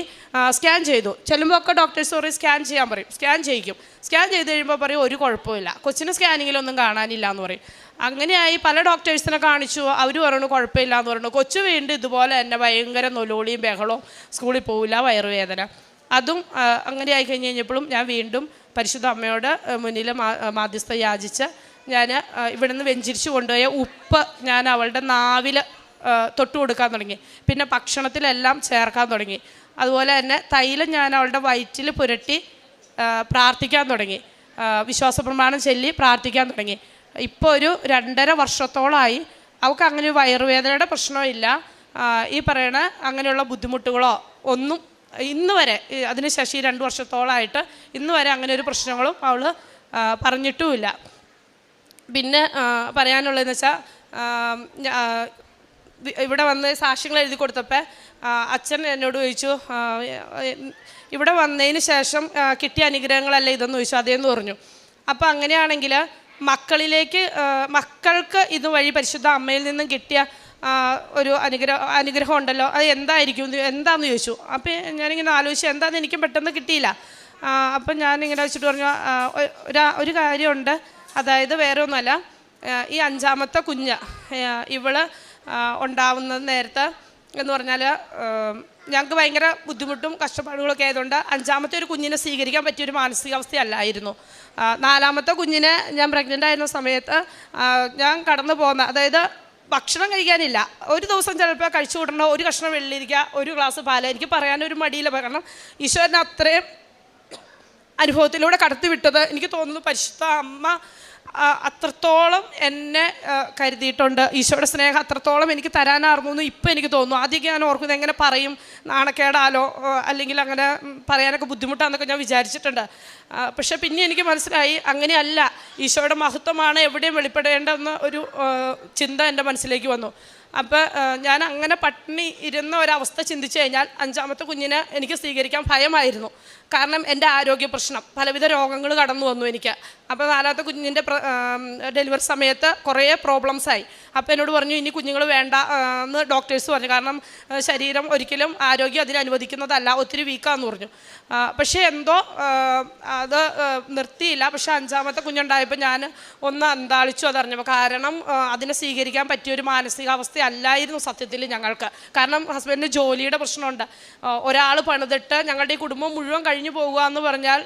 സ്കാൻ ചെയ്തു. ചെല്ലുമ്പോൾ ഒക്കെ ഡോക്ടേഴ്സ് പറയും സ്കാൻ ചെയ്യാൻ പറയും, സ്കാൻ ചെയ്യിക്കും. സ്കാൻ ചെയ്ത് കഴിയുമ്പോൾ പറയും ഒരു കുഴപ്പമില്ല, കൊച്ചിന് സ്കാനിങ്ങിലൊന്നും കാണാനില്ല എന്ന് പറയും. അങ്ങനെയായി പല ഡോക്ടേഴ്സിനെ കാണിച്ചു, അവർ പറഞ്ഞു കുഴപ്പമില്ല എന്ന് പറഞ്ഞു. കൊച്ചു വീണ്ടും ഇതുപോലെ തന്നെ ഭയങ്കര നൊലോളിയും ബഹളവും, സ്കൂളിൽ പോവില്ല, വയറുവേദന. അതും അങ്ങനെ ആയി കഴിഞ്ഞ് കഴിഞ്ഞപ്പോഴും ഞാൻ വീണ്ടും പരിശുദ്ധ അമ്മയോട് മുന്നിൽ മാധ്യസ്ഥ യാചിച്ച് ഞാൻ ഇവിടുന്ന് വെഞ്ചിരിച്ച് കൊണ്ടുപോയ ഉപ്പ് ഞാൻ അവളുടെ നാവിൽ തൊട്ട് കൊടുക്കാൻ തുടങ്ങി. പിന്നെ ഭക്ഷണത്തിലെല്ലാം ചേർക്കാൻ തുടങ്ങി. അതുപോലെ തന്നെ തൈലം ഞാൻ അവളുടെ വയറ്റിൽ പുരട്ടി പ്രാർത്ഥിക്കാൻ തുടങ്ങി, വിശ്വാസ പ്രമാണം ചൊല്ലി പ്രാർത്ഥിക്കാൻ തുടങ്ങി. ഇപ്പോൾ ഒരു 2.5 വർഷത്തോളമായി അവൾക്ക് അങ്ങനെ ഒരു വയറുവേദനയുടെ പ്രശ്നമില്ല. ഈ പറയണ അങ്ങനെയുള്ള ബുദ്ധിമുട്ടുകളോ ഒന്നും ഇന്ന് വരെ, അതിന് ശേഷം 2 വർഷത്തോളമായിട്ട് ഇന്ന് വരെ അങ്ങനെ ഒരു പ്രശ്നങ്ങളും അവൾ പറഞ്ഞിട്ടുമില്ല. പിന്നെ പറയാനുള്ളതെന്ന് വെച്ചാൽ ഇവിടെ വന്ന് സാക്ഷ്യങ്ങൾ എഴുതി കൊടുത്തപ്പോൾ അച്ഛൻ എന്നോട് ചോദിച്ചു, ഇവിടെ വന്നതിന് ശേഷം കിട്ടിയ അനുഗ്രഹങ്ങളല്ല ഇതെന്ന് ചോദിച്ചു. അതേന്ന് പറഞ്ഞു. അപ്പോൾ അങ്ങനെയാണെങ്കിൽ മക്കൾക്ക് ഇതുവഴി പരിശുദ്ധ അമ്മയിൽ നിന്നും കിട്ടിയ ഒരു അനുഗ്രഹം ഉണ്ടല്ലോ, അത് എന്താണെന്ന് ചോദിച്ചു. അപ്പോൾ ഞാനിങ്ങനെ ആലോചിച്ചു, എന്താണെന്ന് എനിക്കും പെട്ടെന്ന് കിട്ടിയില്ല. അപ്പം ഞാനിങ്ങനെ വെച്ചിട്ട് പറഞ്ഞു, ഒരു കാര്യമുണ്ട്, അതായത് വേറെ ഒന്നുമല്ല, ഈ 5ാമത്തെ കുഞ്ഞ് ഇവള് ഉണ്ടാവുന്നത് നേരത്തെ എന്ന് പറഞ്ഞാൽ ഞങ്ങൾക്ക് ഭയങ്കര ബുദ്ധിമുട്ടും കഷ്ടപ്പാടുകളൊക്കെ ആയതുകൊണ്ട് 5ാമത്തെ ഒരു കുഞ്ഞിനെ സ്വീകരിക്കാൻ പറ്റിയൊരു മാനസികാവസ്ഥയല്ലായിരുന്നു. 4ാമത്തെ കുഞ്ഞിനെ ഞാൻ പ്രഗ്നൻ്റ് ആയിരുന്ന സമയത്ത് ഞാൻ കടന്നു പോകുന്ന, അതായത് ഭക്ഷണം കഴിക്കാനില്ല, ഒരു ദിവസം ചിലപ്പോൾ കഴിച്ചു കൂട്ടണ ഒരു കഷ്ണം വെള്ളിരിക്കുക, ഒരു ഗ്ലാസ് പാല്, എനിക്ക് പറയാനൊരു മടിയില്ല. കാരണം ഈശോനെ അത്രയും അനുഭവത്തിലൂടെ കടത്തിവിട്ടത് എനിക്ക് തോന്നുന്നു പരിശുദ്ധ അമ്മ അത്രത്തോളം എന്നെ കരുതിയിട്ടുണ്ട്. ഈശോയുടെ സ്നേഹം അത്രത്തോളം എനിക്ക് തരാനായിരുന്നു എന്ന് ഇപ്പം എനിക്ക് തോന്നുന്നു. ആദ്യമൊക്കെ ഞാൻ ഓർക്കുന്നത് എങ്ങനെ പറയും, നാണക്കേടാലോ അല്ലെങ്കിൽ അങ്ങനെ പറയാനൊക്കെ ബുദ്ധിമുട്ടാണെന്നൊക്കെ ഞാൻ വിചാരിച്ചിട്ടുണ്ട്. പക്ഷെ പിന്നെ എനിക്ക് മനസ്സിലായി അങ്ങനെയല്ല, ഈശോയുടെ മഹത്വമാണ് എവിടെയും വെളിപ്പെടേണ്ടതെന്ന് ഒരു ചിന്ത എൻ്റെ മനസ്സിലേക്ക് വന്നു. അപ്പോൾ ഞാൻ അങ്ങനെ പട്ടിണി ഇരുന്ന ഒരവസ്ഥ ചിന്തിച്ചു കഴിഞ്ഞാൽ 5ാമത്തെ കുഞ്ഞിനെ എനിക്ക് സ്വീകരിക്കാൻ ഭയമായിരുന്നു. കാരണം എൻ്റെ ആരോഗ്യ പ്രശ്നം, പലവിധ രോഗങ്ങൾ കടന്നു വന്നു എനിക്ക്. അപ്പോൾ 4ാമത്തെ കുഞ്ഞിൻ്റെ ഡെലിവറി സമയത്ത് കുറേ പ്രോബ്ലംസായി. അപ്പോൾ എന്നോട് പറഞ്ഞു ഇനി കുഞ്ഞുങ്ങൾ വേണ്ട എന്ന് ഡോക്ടേഴ്സ് പറഞ്ഞു. കാരണം ശരീരം ഒരിക്കലും ആരോഗ്യം അതിന് അനുവദിക്കുന്നതല്ല, ഒത്തിരി വീക്കാന്ന് പറഞ്ഞു. പക്ഷേ എന്തോ അത് നിർത്തിയില്ല. പക്ഷേ 5ാമത്തെ കുഞ്ഞുണ്ടായപ്പോൾ ഞാൻ ഒന്ന് അന്താളിച്ചു അതറിഞ്ഞപ്പോൾ. കാരണം അതിനെ സ്വീകരിക്കാൻ പറ്റിയൊരു മാനസികാവസ്ഥ അല്ലായിരുന്നു സത്യത്തിൽ ഞങ്ങൾക്ക്. കാരണം ഹസ്ബൻഡിന് ജോലിയുടെ പ്രശ്നമുണ്ട്. ഒരാൾ പണിതിട്ട് ഞങ്ങളുടെ ഈ കുടുംബം മുഴുവൻ കഴിഞ്ഞു പോകുക എന്ന് പറഞ്ഞാൽ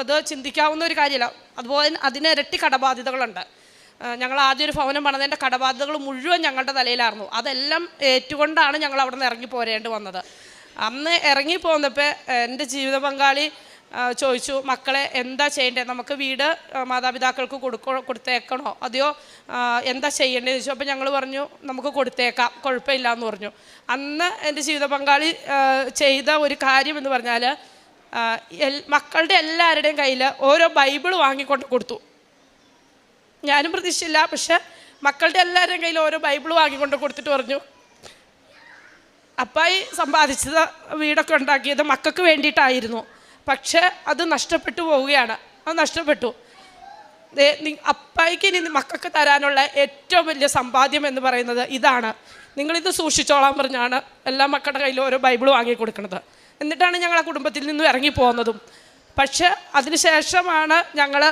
അത് ചിന്തിക്കാവുന്ന ഒരു കാര്യമല്ല. അതുപോലെ അതിന് ഇരട്ടി കടബാധ്യതകളുണ്ട്. ഞങ്ങൾ ആദ്യം ഒരു ഭവനം പണിതതിൻ്റെ കടബാധ്യതകൾ മുഴുവൻ ഞങ്ങളുടെ തലയിലായിരുന്നു. അതെല്ലാം ഏറ്റുകൊണ്ടാണ് ഞങ്ങൾ അവിടെ നിന്ന് ഇറങ്ങി പോരേണ്ടി വന്നത്. അന്ന് ഇറങ്ങി പോന്നപ്പോൾ എൻ്റെ ജീവിത പങ്കാളി ചോദിച്ചു, മക്കളെ എന്താ ചെയ്യേണ്ടത്, നമുക്ക് വീട് മാതാപിതാക്കൾക്ക് കൊടുത്തേക്കണോ അതെയോ എന്താ ചെയ്യേണ്ടതെന്ന് ചോദിച്ചു. അപ്പോൾ ഞങ്ങൾ പറഞ്ഞു നമുക്ക് കൊടുത്തേക്കാം, കുഴപ്പമില്ല എന്ന് പറഞ്ഞു. അന്ന് എൻ്റെ ജീവിത പങ്കാളി ചെയ്ത ഒരു കാര്യം എന്ന് പറഞ്ഞാൽ മക്കളുടെ എല്ലാവരുടെയും കയ്യിൽ ഓരോ ബൈബിൾ വാങ്ങിക്കൊണ്ട് കൊടുത്തു. ഞാനും പ്രതീക്ഷിച്ചില്ല, പക്ഷെ മക്കളുടെ എല്ലാവരുടെയും കയ്യിൽ ഓരോ ബൈബിൾ വാങ്ങിക്കൊണ്ട് കൊടുത്തിട്ട് പറഞ്ഞു, അപ്പായി സമ്പാദിച്ചത് വീടൊക്കെ ഉണ്ടാക്കിയത് മക്കൾക്ക് വേണ്ടിയിട്ടായിരുന്നു, പക്ഷെ അത് നഷ്ടപ്പെട്ടു പോവുകയാണ്. അത് നഷ്ടപ്പെട്ടു. അപ്പായിക്ക് ഇനി മക്കൾക്ക് തരാനുള്ള ഏറ്റവും വലിയ സമ്പാദ്യം എന്ന് പറയുന്നത് ഇതാണ്, നിങ്ങളിത് സൂക്ഷിച്ചോളാൻ പറഞ്ഞാണ് എല്ലാ മക്കളുടെ കയ്യിൽ ഓരോ ബൈബിൾ വാങ്ങിക്കൊടുക്കുന്നത്. എന്നിട്ടാണ് ഞങ്ങൾ ആ കുടുംബത്തിൽ നിന്നും ഇറങ്ങിപ്പോകുന്നതും. പക്ഷെ അതിനുശേഷമാണ് ഞങ്ങൾ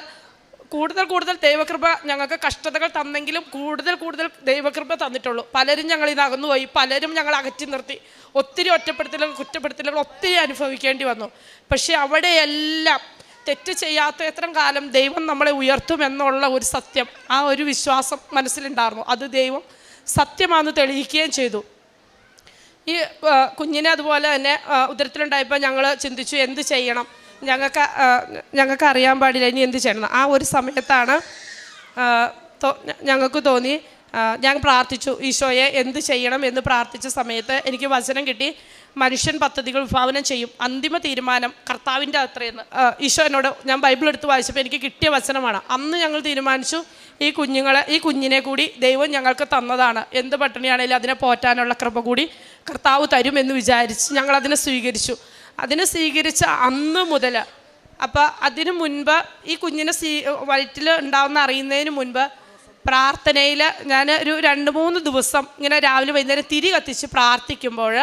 കൂടുതൽ ദൈവകൃപ, ഞങ്ങൾക്ക് കഷ്ടതകൾ തന്നെങ്കിലും കൂടുതൽ ദൈവകൃപ തന്നിട്ടുള്ളൂ. പലരും ഞങ്ങൾ ഇത് അകന്നുപോയി, പലരും ഞങ്ങൾ അകറ്റി നിർത്തി, ഒത്തിരി ഒറ്റപ്പെടുത്തലുകൾ കുറ്റപ്പെടുത്തലുകൾ ഒത്തിരി അനുഭവിക്കേണ്ടി വന്നു. പക്ഷെ അവിടെയെല്ലാം തെറ്റ് ചെയ്യാത്തത്രയും കാലം ദൈവം നമ്മളെ ഉയർത്തുമെന്നുള്ള ഒരു സത്യം, ആ ഒരു വിശ്വാസം മനസ്സിലുണ്ടായിരുന്നു. അത് ദൈവം സത്യമാണെന്ന് തെളിയിക്കുകയും ചെയ്തു. ഈ കുഞ്ഞിനെ അതുപോലെ തന്നെ ഉദരത്തിലുണ്ടായപ്പോൾ ഞങ്ങൾ ചിന്തിച്ചു എന്ത് ചെയ്യണം, ഞങ്ങൾക്ക് അറിയാൻ പാടില്ല ഇനി എന്ത് ചെയ്യണം. ആ ഒരു സമയത്താണ് ഞങ്ങൾക്ക് തോന്നി, ഞാൻ പ്രാർത്ഥിച്ചു, ഈശോയെ എന്ത് ചെയ്യണം എന്ന് പ്രാർത്ഥിച്ച സമയത്ത് എനിക്ക് വചനം കിട്ടി, മനുഷ്യൻ പദ്ധതികൾ വിഭാവനം ചെയ്യും, അന്തിമ തീരുമാനം കർത്താവിൻ്റെ അത്രയെന്ന്. ഈശോ എന്നോട്, ഞാൻ ബൈബിൾ എടുത്ത് വായിച്ചപ്പോൾ എനിക്ക് കിട്ടിയ വചനമാണ്. അന്ന് ഞങ്ങൾ തീരുമാനിച്ചു ഈ കുഞ്ഞിനെ കൂടി ദൈവം ഞങ്ങൾക്ക് തന്നതാണ്, എന്ത് പട്ടിണിയാണെങ്കിലും അതിനെ പോറ്റാനുള്ള കൃപ കൂടി കർത്താവ് തരുമെന്ന് വിചാരിച്ച് ഞങ്ങളതിനെ സ്വീകരിച്ചു. അതിനെ സ്വീകരിച്ച അന്ന് മുതൽ, അപ്പം അതിനു മുൻപ് ഈ കുഞ്ഞിനെ വയറ്റിൽ ഉണ്ടാവുന്ന അറിയുന്നതിന് മുൻപ് പ്രാർത്ഥനയിൽ ഞാൻ ഒരു 2-3 ദിവസം ഇങ്ങനെ രാവിലെ വൈകുന്നേരം തിരി കത്തിച്ച് പ്രാർത്ഥിക്കുമ്പോൾ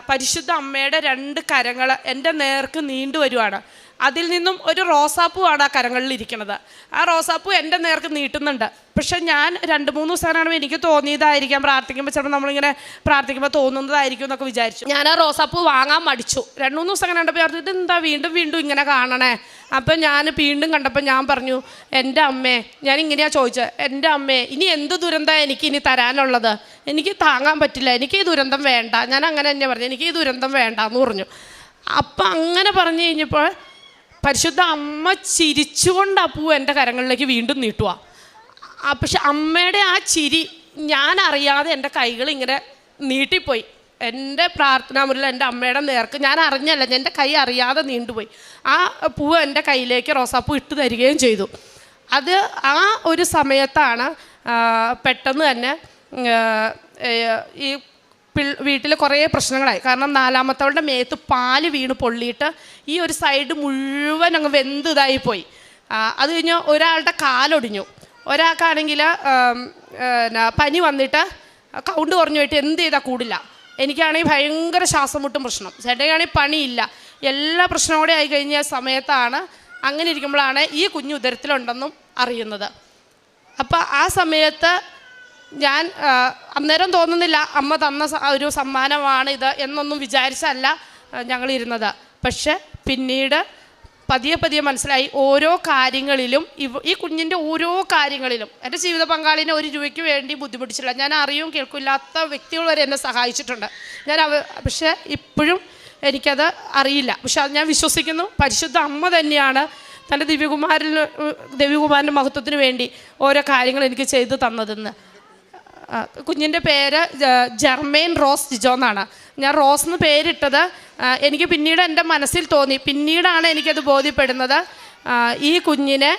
പരിശുദ്ധ അമ്മയുടെ 2 കരങ്ങൾ എൻ്റെ നേർക്ക് നീണ്ടു വരുവാണ്. അതിൽ നിന്നും ഒരു റോസാപ്പൂവാണ് ആ കരങ്ങളിൽ ഇരിക്കുന്നത്. ആ റോസാപ്പൂ എൻ്റെ നേർക്ക് നീട്ടുന്നുണ്ട്. പക്ഷെ ഞാൻ 2-3 ദിവസം കാണുമ്പോൾ എനിക്ക് തോന്നിയതായിരിക്കാം, പ്രാർത്ഥിക്കുമ്പോൾ ചിലപ്പോൾ നമ്മളിങ്ങനെ പ്രാർത്ഥിക്കുമ്പോൾ തോന്നുന്നതായിരിക്കും എന്നൊക്കെ വിചാരിച്ചു. ഞാൻ ആ റോസാപ്പൂ വാങ്ങാൻ മടിച്ചു. 2-3 ദിവസം അങ്ങനെ കണ്ടപ്പോൾ പറഞ്ഞിട്ട് എന്താ വീണ്ടും ഇങ്ങനെ കാണണേ. അപ്പം ഞാൻ വീണ്ടും കണ്ടപ്പോൾ ഞാൻ പറഞ്ഞു, എൻ്റെ അമ്മേ, ഞാൻ ഇങ്ങനെയാണ് ചോദിച്ചത്, എൻ്റെ അമ്മേ, ഇനി എന്ത് ദുരന്തം എനിക്ക് ഇനി തരാനുള്ളത്, എനിക്ക് താങ്ങാൻ പറ്റില്ല, എനിക്ക് ഈ ദുരന്തം വേണ്ട. ഞാൻ അങ്ങനെ തന്നെ പറഞ്ഞു, എനിക്ക് ഈ ദുരന്തം വേണ്ട എന്ന് പറഞ്ഞു. അപ്പം അങ്ങനെ പറഞ്ഞു കഴിഞ്ഞപ്പോൾ പരിശുദ്ധ അമ്മ ചിരിച്ചുകൊണ്ട് ആ പൂ എൻ്റെ കരങ്ങളിലേക്ക് വീണ്ടും നീട്ടുക. പക്ഷെ അമ്മയുടെ ആ ചിരി ഞാൻ അറിയാതെ എൻ്റെ കൈകൾ ഇങ്ങനെ നീട്ടിപ്പോയി. എൻ്റെ പ്രാർത്ഥനാ മുറിയിൽ എൻ്റെ അമ്മയുടെ നേർക്ക് ഞാൻ അറിഞ്ഞല്ല, എൻ്റെ കൈ അറിയാതെ നീണ്ടുപോയി. ആ പൂവ് എൻ്റെ കയ്യിലേക്ക് റോസാപ്പൂ ഇട്ട് തരികയും ചെയ്തു. അത് ആ ഒരു സമയത്താണ് പെട്ടെന്ന് തന്നെ ഈ വീട്ടിൽ കുറേ പ്രശ്നങ്ങളായി. കാരണം 4-മത്തവളുടെ മേത്ത് പാല് വീണ് പൊള്ളിയിട്ട് ഈ ഒരു സൈഡ് മുഴുവൻ അങ്ങ് വെന്തിതായിപ്പോയി. അത് കഴിഞ്ഞ് ഒരാളുടെ കാലൊടിഞ്ഞു, ഒരാൾക്കാണെങ്കിൽ പനി വന്നിട്ട് കൗണ്ട് കുറഞ്ഞു പോയിട്ട് എന്ത് ചെയ്താൽ കൂടില്ല. എനിക്കാണെങ്കിൽ ഭയങ്കര ശ്വാസം മുട്ടും പ്രശ്നം, ചേട്ടനാണെങ്കിൽ പണിയില്ല, എല്ലാ പ്രശ്നവും കൂടെ ആയി കഴിഞ്ഞ സമയത്താണ്, അങ്ങനെ ഇരിക്കുമ്പോഴാണ് ഈ കുഞ്ഞ് ഉദരത്തിലുണ്ടെന്നും അറിയുന്നത്. അപ്പം ആ സമയത്ത് ഞാൻ അന്നേരം തോന്നുന്നില്ല അമ്മ തന്ന ഒരു സമ്മാനമാണ് ഇത് എന്നൊന്നും വിചാരിച്ചല്ല ഞങ്ങളിരുന്നത്. പക്ഷെ പിന്നീട് പതിയെ മനസ്സിലായി, ഓരോ കാര്യങ്ങളിലും ഈ കുഞ്ഞിൻ്റെ ഓരോ കാര്യങ്ങളിലും എൻ്റെ ജീവിത പങ്കാളിനെ 1 രൂപയ്ക്ക് വേണ്ടി ബുദ്ധിമുട്ടിച്ചില്ല. ഞാൻ അറിയും കേൾക്കില്ലാത്ത വ്യക്തികൾ വരെ എന്നെ സഹായിച്ചിട്ടുണ്ട്. പക്ഷേ ഇപ്പോഴും എനിക്കത് അറിയില്ല. പക്ഷെ അത് ഞാൻ വിശ്വസിക്കുന്നു, പരിശുദ്ധ അമ്മ തന്നെയാണ് തൻ്റെ ദിവ്യകുമാരൻ്റെ മഹത്വത്തിന് വേണ്ടി ഓരോ കാര്യങ്ങൾ എനിക്ക് ചെയ്തു തന്നതെന്ന്. കുഞ്ഞിൻ്റെ പേര് ജർമേൻ റോസ് ജിജോ എന്നാണ്. ഞാൻ റോസ് എന്ന് പേരിട്ടത് എനിക്ക് പിന്നീട് എൻ്റെ മനസ്സിൽ തോന്നി, പിന്നീടാണ് എനിക്കത് ബോധ്യപ്പെടുന്നത്, ഈ കുഞ്ഞിനെ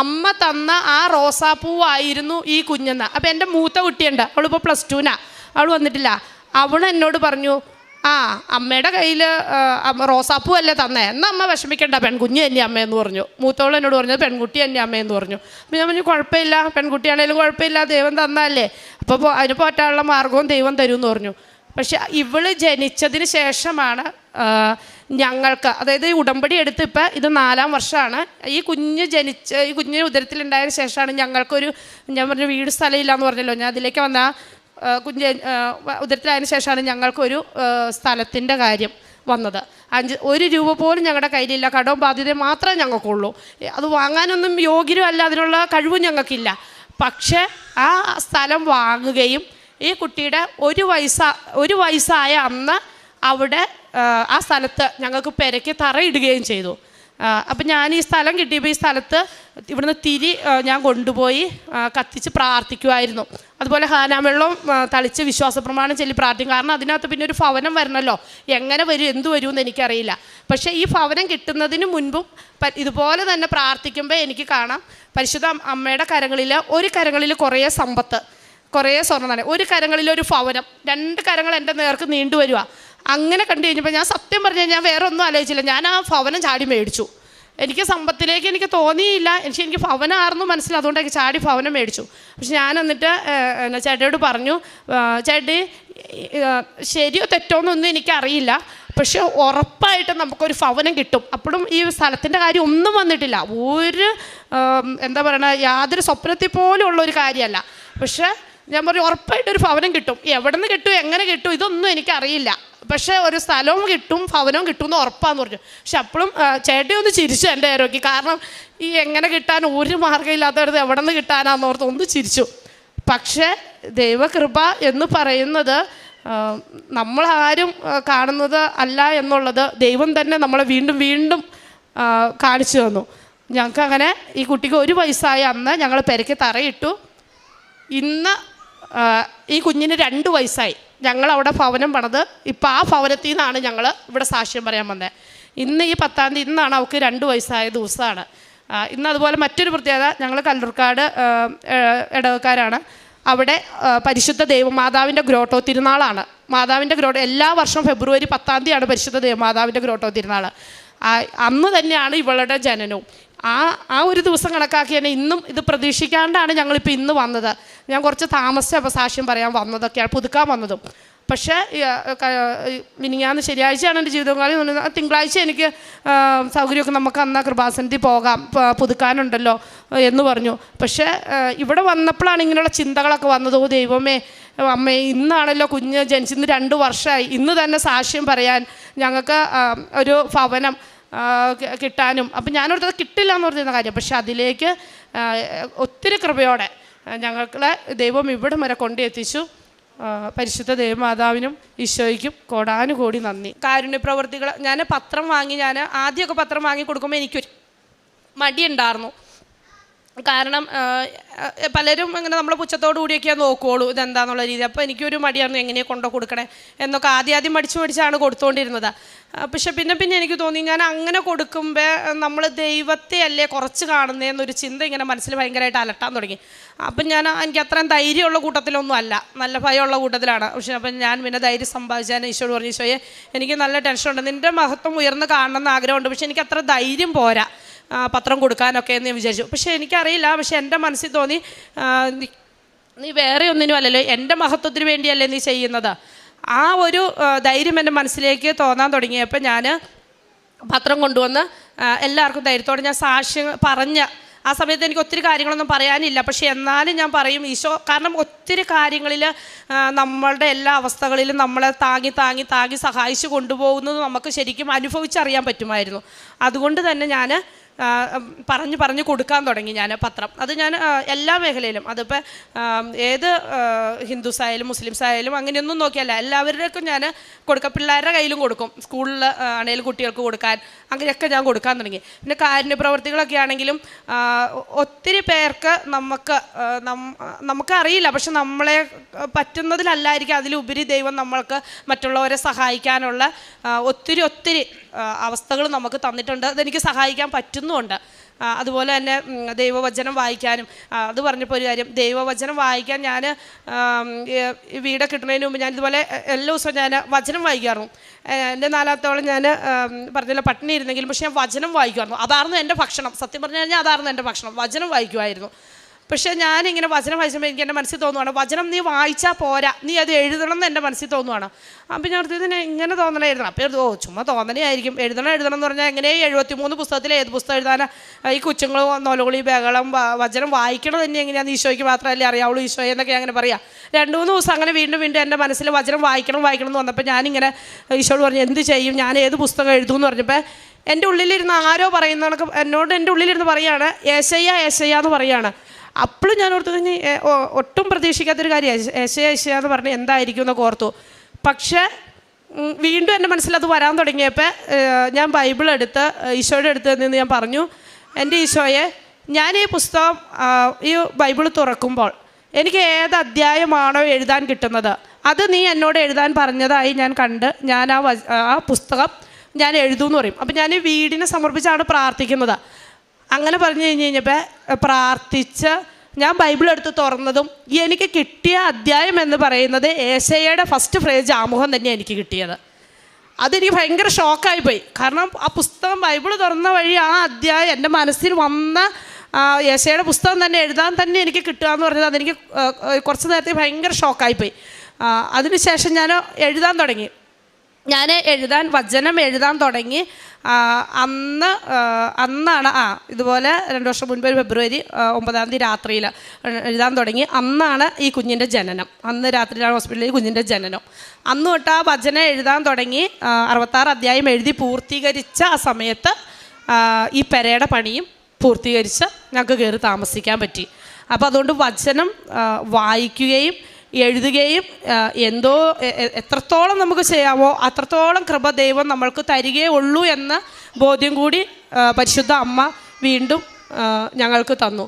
അമ്മ തന്ന ആ റോസാപ്പൂവായിരുന്നു ഈ കുഞ്ഞെന്ന്. അപ്പോൾ എൻ്റെ മൂത്ത കുട്ടിയുണ്ട്, അവളിപ്പോൾ +2, അവൾ വന്നിട്ടില്ല. അവൾ എന്നോട് പറഞ്ഞു, അമ്മയുടെ കയ്യിൽ റോസാപ്പൂ അല്ലേ തന്നേ, എന്നാൽ അമ്മ വിഷമിക്കേണ്ട, പെൺകുഞ്ഞ് തന്നെ അമ്മയെന്ന് പറഞ്ഞു. മൂത്തോളം എന്നോട് പറഞ്ഞത് പെൺകുട്ടി തന്നെ അമ്മയെന്ന് പറഞ്ഞു. അപ്പോൾ ഞാൻ പറഞ്ഞു, കുഴപ്പമില്ല, പെൺകുട്ടിയാണേലും കുഴപ്പമില്ല, ദൈവം തന്നല്ലേ, അപ്പോൾ അതിന് പോറ്റാനുള്ള മാർഗവും ദൈവം തരുമെന്ന് പറഞ്ഞു. പക്ഷെ ഇവള് ജനിച്ചതിന് ശേഷമാണ് ഞങ്ങൾക്ക്, അതായത് ഈ ഉടമ്പടി എടുത്ത് ഇപ്പം ഇത് 4-ാം വർഷമാണ്. ഈ കുഞ്ഞ് ഉദരത്തിലുണ്ടായതിനു ശേഷമാണ് ഞങ്ങൾക്കൊരു, ഞാൻ പറഞ്ഞു വീട് സ്ഥലമില്ല എന്ന് പറഞ്ഞല്ലോ, ഞാൻ അതിലേക്ക് വന്ന കുഞ്ഞ് ഉദരത്തിലായതിനു ശേഷമാണ് ഞങ്ങൾക്കൊരു സ്ഥലത്തിൻ്റെ കാര്യം വന്നത്. 1 രൂപ പോലും ഞങ്ങളുടെ കയ്യിലില്ല, കടവും ബാധ്യതയും മാത്രമേ ഞങ്ങൾക്കുള്ളൂ. അത് വാങ്ങാനൊന്നും യോഗ്യരും അല്ല, അതിനുള്ള കഴിവും ഞങ്ങൾക്കില്ല. പക്ഷേ ആ സ്ഥലം വാങ്ങുകയും ഈ കുട്ടിയുടെ 1 വയസ്സായ അന്ന് അവിടെ ആ സ്ഥലത്ത് ഞങ്ങൾക്ക് പെരയ്ക്ക് തറയിടുകയും ചെയ്തു. അപ്പം ഞാൻ ഈ സ്ഥലം കിട്ടിയപ്പോൾ ഈ സ്ഥലത്ത് ഇവിടുന്ന് തിരി ഞാൻ കൊണ്ടുപോയി കത്തിച്ച് പ്രാർത്ഥിക്കുമായിരുന്നു. അതുപോലെ ഹാനാമെള്ളം തളിച്ച് വിശ്വാസപ്രമാണം ചൊല്ലി പ്രാർത്ഥിക്കും. കാരണം അതിനകത്ത് പിന്നെ ഒരു ഭവനം വരണമല്ലോ, എങ്ങനെ വരും എന്ത് വരുമെന്ന് എനിക്കറിയില്ല. പക്ഷേ ഈ ഭവനം കിട്ടുന്നതിന് മുൻപും ഇതുപോലെ തന്നെ പ്രാർത്ഥിക്കുമ്പോൾ എനിക്ക് കാണാം പരിശുദ്ധ അമ്മയുടെ കരങ്ങളിൽ, ഒരു കരങ്ങളിൽ കുറേ സമ്പത്ത്, കുറേ സ്വർണ്ണം തന്നെ, ഒരു കരങ്ങളിൽ ഒരു ഭവനം, 2 കരങ്ങൾ എൻ്റെ നേർക്ക് നീണ്ടുവരിക. അങ്ങനെ കണ്ടു കഴിഞ്ഞപ്പോൾ ഞാൻ സത്യം പറഞ്ഞു കഴിഞ്ഞാൽ വേറെ ഒന്നും ആലോചിച്ചില്ല, ഞാൻ ആ ഭവനം ചാടി മേടിച്ചു. എനിക്ക് സമ്പത്തിലേക്ക് എനിക്ക് തോന്നിയില്ല, എനിക്ക് ഭവനമായിരുന്നു മനസ്സിലായി, അതുകൊണ്ട് എനിക്ക് ചാടി ഭവനം മേടിച്ചു. പക്ഷെ ഞാൻ എന്നിട്ട് ചേട്ടയോട് പറഞ്ഞു, ചേട്ടി ശരിയോ തെറ്റോന്നൊന്നും എനിക്കറിയില്ല, പക്ഷെ ഉറപ്പായിട്ടും നമുക്കൊരു ഭവനം കിട്ടും. അപ്പോഴും ഈ സ്ഥലത്തിൻ്റെ കാര്യം ഒന്നും വന്നിട്ടില്ല, ഒരു എന്താ പറയുക, യാതൊരു സ്വപ്നത്തിൽ പോലും ഉള്ളൊരു കാര്യമല്ല. പക്ഷേ ഞാൻ പറഞ്ഞു ഉറപ്പായിട്ടൊരു ഭവനം കിട്ടും, എവിടെ നിന്ന് കിട്ടും എങ്ങനെ കിട്ടും ഇതൊന്നും എനിക്കറിയില്ല, പക്ഷേ ഒരു സ്ഥലവും കിട്ടും ഭവനവും കിട്ടും എന്ന് ഉറപ്പാന്ന് പറഞ്ഞു. പക്ഷെ അപ്പോഴും ചേട്ടി ഒന്ന് ചിരിച്ചു എൻ്റെ നേരമൊക്കെ, കാരണം ഈ എങ്ങനെ കിട്ടാൻ ഒരു മാർഗ്ഗം ഇല്ലാത്തവരത് എവിടെ നിന്ന് കിട്ടാനാന്നോർത്ത് ഒന്ന് ചിരിച്ചു. പക്ഷേ ദൈവകൃപ എന്ന് പറയുന്നത് നമ്മളാരും കാണുന്നത് അല്ല എന്നുള്ളത് ദൈവം തന്നെ നമ്മളെ വീണ്ടും വീണ്ടും കാണിച്ചു തന്നു. ഞങ്ങൾക്ക് അങ്ങനെ ഈ കുട്ടിക്ക് 1 വയസ്സായ അന്ന് ഞങ്ങൾ പെരയ്ക്ക് തറയിട്ടു. ഇന്ന് ഈ കുഞ്ഞിന് 2 വയസ്സായി. ഞങ്ങളവിടെ ഭവനം പണിത് ഇപ്പം ആ ഭവനത്തിൽ നിന്നാണ് ഞങ്ങൾ ഇവിടെ സാക്ഷ്യം പറയാൻ വന്നത്. ഇന്ന് ഈ 10-ാം തീയതി ഇന്നാണ് അവൾക്ക് 2 വയസ്സായ ദിവസമാണ്. ഇന്ന് അതുപോലെ മറ്റൊരു പ്രത്യേകത, ഞങ്ങൾ കല്ലൂർക്കാട് ഇടവക്കാരാണ്. അവിടെ പരിശുദ്ധ ദൈവമാതാവിൻ്റെ ഗ്രോട്ടോ തിരുനാളാണ്. മാതാവിൻ്റെ ഗ്രോട്ടോ എല്ലാ വർഷവും ഫെബ്രുവരി 10-ാം തീയതിയാണ് പരിശുദ്ധ ദൈവമാതാവിൻ്റെ ഗ്രോട്ടോ തിരുനാൾ. അന്ന് തന്നെയാണ് ഇവളുടെ ജനനവും. ആ ഒരു ദിവസം കണക്കാക്കി തന്നെ ഇന്നും ഇത് പ്രതീക്ഷിക്കാണ്ടാണ് ഞങ്ങളിപ്പോൾ ഇന്ന് വന്നത്. ഞാൻ കുറച്ച് താമസിച്ചപ്പോൾ സാക്ഷ്യം പറയാൻ വന്നതൊക്കെയാണ്, പുതുക്കാൻ വന്നതും. പക്ഷേ മിനിങ്ങാന്ന് ശനിയാഴ്ചയാണ് എൻ്റെ ജീവിതകാലം, തിങ്കളാഴ്ച എനിക്ക് സൗകര്യമൊക്കെ നമുക്ക് അന്ന് കൃപാസനത്തിൽ പോകാം, പുതുക്കാനുണ്ടല്ലോ എന്ന് പറഞ്ഞു. പക്ഷേ ഇവിടെ വന്നപ്പോഴാണ് ഇങ്ങനെയുള്ള ചിന്തകളൊക്കെ വന്നത്. ഓ ദൈവമേ, അമ്മേ, ഇന്നാണല്ലോ കുഞ്ഞ് ജനിച്ചിന്ന് 2 വർഷമായി, ഇന്ന് തന്നെ സാക്ഷ്യം പറയാൻ ഞങ്ങൾക്ക് ഒരു ഭവനം കിട്ടാനും. അപ്പം ഞാനോർത്തത് കിട്ടില്ല എന്ന് പറഞ്ഞിരുന്ന കാര്യം, പക്ഷെ അതിലേക്ക് ഒത്തിരി കൃപയോടെ ഞങ്ങളെ ദൈവം ഇവിടം വരെ കൊണ്ടെത്തിച്ചു. പരിശുദ്ധ ദൈവമാതാവിനും ഈശോയ്ക്കും കോടാനുകോടി നന്ദി. കാരുണ്യ പ്രവർത്തികൾ, ഞാൻ പത്രം വാങ്ങി, ഞാൻ ആദ്യമൊക്കെ പത്രം വാങ്ങി കൊടുക്കുമ്പോൾ എനിക്കൊരു മടിയുണ്ടായിരുന്നു. കാരണം പലരും ഇങ്ങനെ നമ്മളെ പുച്ഛത്തോടു കൂടിയൊക്കെയാണ് നോക്കുകയുള്ളൂ ഇതെന്താന്നുള്ള രീതി. അപ്പോൾ എനിക്കൊരു മടിയായിരുന്നു എങ്ങനെയാണ് കൊണ്ടു കൊടുക്കണേ എന്നൊക്കെ ആദ്യം പഠിച്ചാണ് കൊടുത്തുകൊണ്ടിരുന്നത്. പക്ഷെ പിന്നെ എനിക്ക് തോന്നി, ഞാൻ അങ്ങനെ കൊടുക്കുമ്പോൾ നമ്മൾ ദൈവത്തെ അല്ലേ കുറച്ച് കാണുന്നതെന്നൊരു ചിന്ത ഇങ്ങനെ മനസ്സിൽ ഭയങ്കരമായിട്ട് അലട്ടാൻ തുടങ്ങി. അപ്പം എനിക്ക് അത്രയും ധൈര്യമുള്ള കൂട്ടത്തിലൊന്നും അല്ല, നല്ല ഭയമുള്ള കൂട്ടത്തിലാണ്. പക്ഷെ അപ്പം ഞാൻ പിന്നെ ധൈര്യം സമ്പാദിച്ചാൽ ഈശോയോട് പറഞ്ഞു, ഈശോയെ എനിക്ക് നല്ല ടെൻഷനുണ്ട്, നിൻ്റെ മഹത്വം ഉയർന്ന് കാണണമെന്ന് ആഗ്രഹമുണ്ട്, പക്ഷെ എനിക്ക് അത്ര ധൈര്യം പോരാ പത്രം കൊടുക്കാനൊക്കെ എന്ന് ഞാൻ വിചാരിച്ചു. പക്ഷേ എനിക്കറിയില്ല, പക്ഷെ എൻ്റെ മനസ്സിൽ തോന്നി, നീ വേറെ ഒന്നിനും അല്ലല്ലോ, എൻ്റെ മഹത്വത്തിന് വേണ്ടിയല്ലേ നീ ചെയ്യുന്നത്. ആ ഒരു ധൈര്യം എൻ്റെ മനസ്സിലേക്ക് തോന്നാൻ തുടങ്ങിയപ്പോൾ ഞാൻ പത്രം കൊണ്ടുവന്ന് എല്ലാവർക്കും ധൈര്യത്തോടെ ഞാൻ സാക്ഷ്യം പറഞ്ഞ ആ സമയത്ത് എനിക്ക് ഒത്തിരി കാര്യങ്ങളൊന്നും പറയാനില്ല, പക്ഷേ എന്നാലും ഞാൻ പറയും ഈശോ, കാരണം ഒത്തിരി കാര്യങ്ങളിൽ നമ്മളുടെ എല്ലാ അവസ്ഥകളിലും നമ്മളെ താങ്ങി സഹായിച്ചു കൊണ്ടുപോകുന്നത് നമുക്ക് ശരിക്കും അനുഭവിച്ചറിയാൻ പറ്റുമായിരുന്നു. അതുകൊണ്ട് തന്നെ ഞാൻ പറഞ്ഞു കൊടുക്കാൻ തുടങ്ങി ഞാൻ പത്രം. അത് ഞാൻ എല്ലാ മേഖലയിലും, അതിപ്പോൾ ഏത് ഹിന്ദുസ് ആയാലും മുസ്ലിംസ് ആയാലും അങ്ങനെയൊന്നും നോക്കിയല്ല, എല്ലാവരുടെയൊക്കെ ഞാൻ കൊടുക്കാം. പിള്ളേരുടെ കയ്യിലും കൊടുക്കും, സ്കൂളിൽ ആണെങ്കിലും കുട്ടികൾക്ക് കൊടുക്കാൻ, അങ്ങനെയൊക്കെ ഞാൻ കൊടുക്കാൻ തുടങ്ങി. പിന്നെ കാരുണ്യ പ്രവർത്തികളൊക്കെ ആണെങ്കിലും ഒത്തിരി പേർക്ക് നമുക്കറിയില്ല, പക്ഷെ നമ്മളെ പറ്റുന്നതിലല്ലായിരിക്കും അതിലുപരി ദൈവം നമ്മൾക്ക് മറ്റുള്ളവരെ സഹായിക്കാനുള്ള ഒത്തിരി അവസ്ഥകൾ നമുക്ക് തന്നിട്ടുണ്ട്. അതെനിക്ക് സഹായിക്കാൻ പറ്റുന്നുമുണ്ട്. അതുപോലെ തന്നെ ദൈവവചനം വായിക്കാനും, അത് പറഞ്ഞപ്പോൾ ഒരു കാര്യം, ദൈവവചനം വായിക്കാൻ ഞാൻ വീടൊക്കെ കിട്ടുന്നതിന് മുമ്പ് ഞാൻ ഇതുപോലെ എല്ലാ ദിവസവും ഞാൻ വചനം വായിക്കാറുണ്ട്. എൻ്റെ 4-ാമത്തോളം ഞാൻ പറഞ്ഞില്ല പട്ടിണി ഇരുന്നെങ്കിലും, പക്ഷേ ഞാൻ വചനം വായിക്കുമായിരുന്നു. അതായിരുന്നു എൻ്റെ ഭക്ഷണം. സത്യം പറഞ്ഞു കഴിഞ്ഞാൽ അതായിരുന്നു എൻ്റെ ഭക്ഷണം, വചനം വായിക്കുമായിരുന്നു. പക്ഷേ ഞാനിങ്ങനെ വചനം വായിച്ചപ്പോൾ എനിക്ക് എൻ്റെ മനസ്സിൽ തോന്നുവാണ്, വചനം നീ വായിച്ചാൽ പോരാ, നീ അത് എഴുതണം എന്ന് എൻ്റെ മനസ്സിൽ തോന്നുവാണ്. അപ്പം ഞാൻ ഇതിനെ ഇങ്ങനെ തോന്നണേ എഴുതണം. അപ്പോൾ ചുമ്മാ തോന്നണയായിരിക്കും, എഴുതണം എന്ന് പറഞ്ഞാൽ എങ്ങനെ 73 പുസ്തകത്തിൽ ഏത് പുസ്തകം എഴുതാനാ? ഈ കൊച്ചുങ്ങളും നൊലകുളി ബഹളം വചനം വായിക്കണം തന്നെ എങ്ങനെയാണെന്ന് ഈശോയ്ക്ക് മാത്രമല്ലേ അറിയാവുള്ളൂ ഈശോയെ എന്നൊക്കെ അങ്ങനെ പറയാം. 2-3 ദിവസം അങ്ങനെ വീണ്ടും എൻ്റെ മനസ്സിൽ വചനം വായിക്കണം എന്ന് വന്നപ്പോൾ ഞാനിങ്ങനെ ഈശോയോട് പറഞ്ഞു, എന്ത് ചെയ്യും, ഞാൻ ഏത് പുസ്തകം എഴുതുമെന്ന് പറഞ്ഞപ്പോൾ എൻ്റെ ഉള്ളിലിരുന്ന് ആരോ പറയുന്നതൊക്കെ എന്നോട് എൻ്റെ ഉള്ളിലിരുന്ന് പറയുകയാണ്, ഏശയ്യ എന്ന് പറയുകയാണ്. അപ്പോഴും ഞാൻ ഓർത്തു കഴിഞ്ഞ് ഒട്ടും പ്രതീക്ഷിക്കാത്തൊരു കാര്യം, ഏശയ്യ എന്ന് പറഞ്ഞ് എന്തായിരിക്കും എന്നൊക്കെ ഓർത്തു. പക്ഷേ വീണ്ടും എൻ്റെ മനസ്സിൽ അത് വരാൻ തുടങ്ങിയപ്പോൾ ഞാൻ ബൈബിൾ എടുത്ത് ഈശോയുടെ അടുത്ത് നിന്ന് ഞാൻ പറഞ്ഞു, എൻ്റെ ഈശോയെ, ഞാൻ ഈ പുസ്തകം ഈ ബൈബിൾ തുറക്കുമ്പോൾ എനിക്ക് ഏത് അധ്യായമാണോ എഴുതാൻ കിട്ടുന്നത് അത് നീ എന്നോട് എഴുതാൻ പറഞ്ഞതായി ഞാൻ കണ്ട് ഞാൻ ആ പുസ്തകം ഞാൻ എഴുതുമെന്ന് പറയും. അപ്പം ഞാൻ ഈ വീടിനെ സമർപ്പിച്ചാണ് പ്രാർത്ഥിക്കുന്നത്. അങ്ങനെ പറഞ്ഞു കഴിഞ്ഞപ്പോൾ പ്രാർത്ഥിച്ച് ഞാൻ ബൈബിൾ എടുത്ത് തുറന്നതും എനിക്ക് കിട്ടിയ അധ്യായം എന്ന് പറയുന്നത് ഏശയ്യയുടെ ഫസ്റ്റ് ഫ്രേസ് ആമുഖം തന്നെ എനിക്ക് കിട്ടിയത്. അതെനിക്ക് ഭയങ്കര ഷോക്കായിപ്പോയി. കാരണം ആ പുസ്തകം ബൈബിൾ തുറന്ന വഴി ആ അധ്യായം എൻ്റെ മനസ്സിൽ വന്ന ഏശയ്യയുടെ പുസ്തകം തന്നെ എഴുതാൻ തന്നെ എനിക്ക് കിട്ടുക എന്ന് പറഞ്ഞത് അതെനിക്ക് കുറച്ച് നേരത്തെ ഭയങ്കര ഷോക്കായിപ്പോയി. അതിനുശേഷം ഞാൻ എഴുതാൻ തുടങ്ങി. വചനം എഴുതാൻ തുടങ്ങി. അന്നാണ് ഇതുപോലെ 2 വർഷം മുൻപ് ഫെബ്രുവരി 9 രാത്രിയിൽ എഴുതാൻ തുടങ്ങി. അന്നാണ് ഈ കുഞ്ഞിൻ്റെ ജനനം. അന്ന് രാത്രിയിലാണ് ഹോസ്പിറ്റലിൽ ഈ കുഞ്ഞിൻ്റെ ജനനം. അന്ന് തൊട്ട് ആ വചനം എഴുതാൻ തുടങ്ങി. 66 അധ്യായം എഴുതി പൂർത്തീകരിച്ച ആ സമയത്ത് ഈ പെരയുടെ പണിയും പൂർത്തീകരിച്ച് ഞങ്ങൾക്ക് കയറി താമസിക്കാൻ പറ്റി. അപ്പോൾ അതുകൊണ്ട് വചനം വായിക്കുകയും എഴുതുകയും എത്രത്തോളം നമുക്ക് ചെയ്യാമോ അത്രത്തോളം കൃപ ദൈവം നമ്മൾക്ക് തരികയേ ഉള്ളൂ എന്ന ബോധ്യം കൂടി പരിശുദ്ധ അമ്മ വീണ്ടും ഞങ്ങൾക്ക് തന്നു.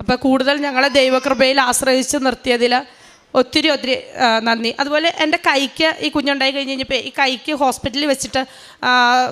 അപ്പോൾ കൂടുതൽ ഞങ്ങളെ ദൈവകൃപയിൽ ആശ്രയിച്ച് നിർത്തിയതിൽ ഒത്തിരി നന്ദി. അതുപോലെ എൻ്റെ കൈക്ക് ഈ കുഞ്ഞുണ്ടായി കഴിഞ്ഞപ്പോൾ ഈ കൈക്ക് ഹോസ്പിറ്റലിൽ വെച്ചിട്ട്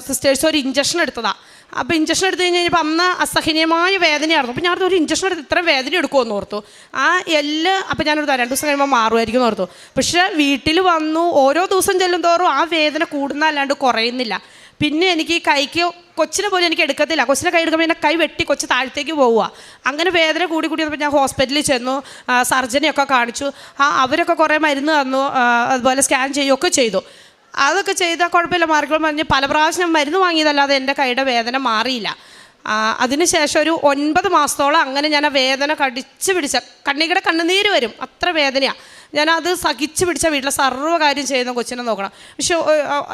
സിസ്റ്റേഴ്സ് ഒരു ഇഞ്ചക്ഷൻ എടുത്തതാണ്. അപ്പോൾ ഇഞ്ചക്ഷൻ എടുത്തു കഴിഞ്ഞപ്പോൾ അന്ന് അസഹനീയമായ വേദനയായിരുന്നു. അപ്പോൾ ഞാനത് ഒരു ഇഞ്ചക്ഷൻ എടുത്ത് ഇത്ര വേദന എടുക്കുമെന്ന് ഓർത്തു. ആ എല്ല് അപ്പോൾ ഞാനൊരു 2 ദിവസം കഴിയുമ്പോൾ മാറുമായിരിക്കും എന്ന് ഓർത്തു. പക്ഷേ വീട്ടിൽ വന്നു ഓരോ ദിവസം ചെല്ലും തോറും ആ വേദന കൂടുന്നതല്ലാണ്ട് കുറയുന്നില്ല. പിന്നെ എനിക്ക് ഈ കൈക്ക് കൊച്ചിനെ പോലും എനിക്ക് എടുക്കത്തില്ല. കൊച്ചിനെ കൈ എടുക്കുമ്പോൾ എൻ്റെ കൈ വെട്ടി കൊച്ച് താഴത്തേക്ക് പോവുക. അങ്ങനെ വേദന കൂടി വന്നപ്പോൾ ഞാൻ ഹോസ്പിറ്റലിൽ ചെന്നു. സർജനെയൊക്കെ കാണിച്ചു. അവരൊക്കെ കുറേ മരുന്ന് തന്നു. അതുപോലെ സ്കാൻ ചെയ്യുകയൊക്കെ ചെയ്തു. അതൊക്കെ ചെയ്താൽ കുഴപ്പമില്ല, മാർക്കുകൾ പറഞ്ഞ് പല പ്രാവശ്യം മരുന്ന് വാങ്ങിയതല്ലാതെ എൻ്റെ കൈയുടെ വേദന മാറിയില്ല. അതിനുശേഷം ഒരു 9 മാസത്തോളം അങ്ങനെ ഞാൻ ആ വേദന കടിച്ച് പിടിച്ച കണ്ണുനീര് വരും, അത്ര വേദനയാണ്. ഞാനത് സഹിച്ച് പിടിച്ച വീട്ടിലെ സർവ്വകാര്യം ചെയ്യുന്ന കൊച്ചിനെ നോക്കണം. പക്ഷെ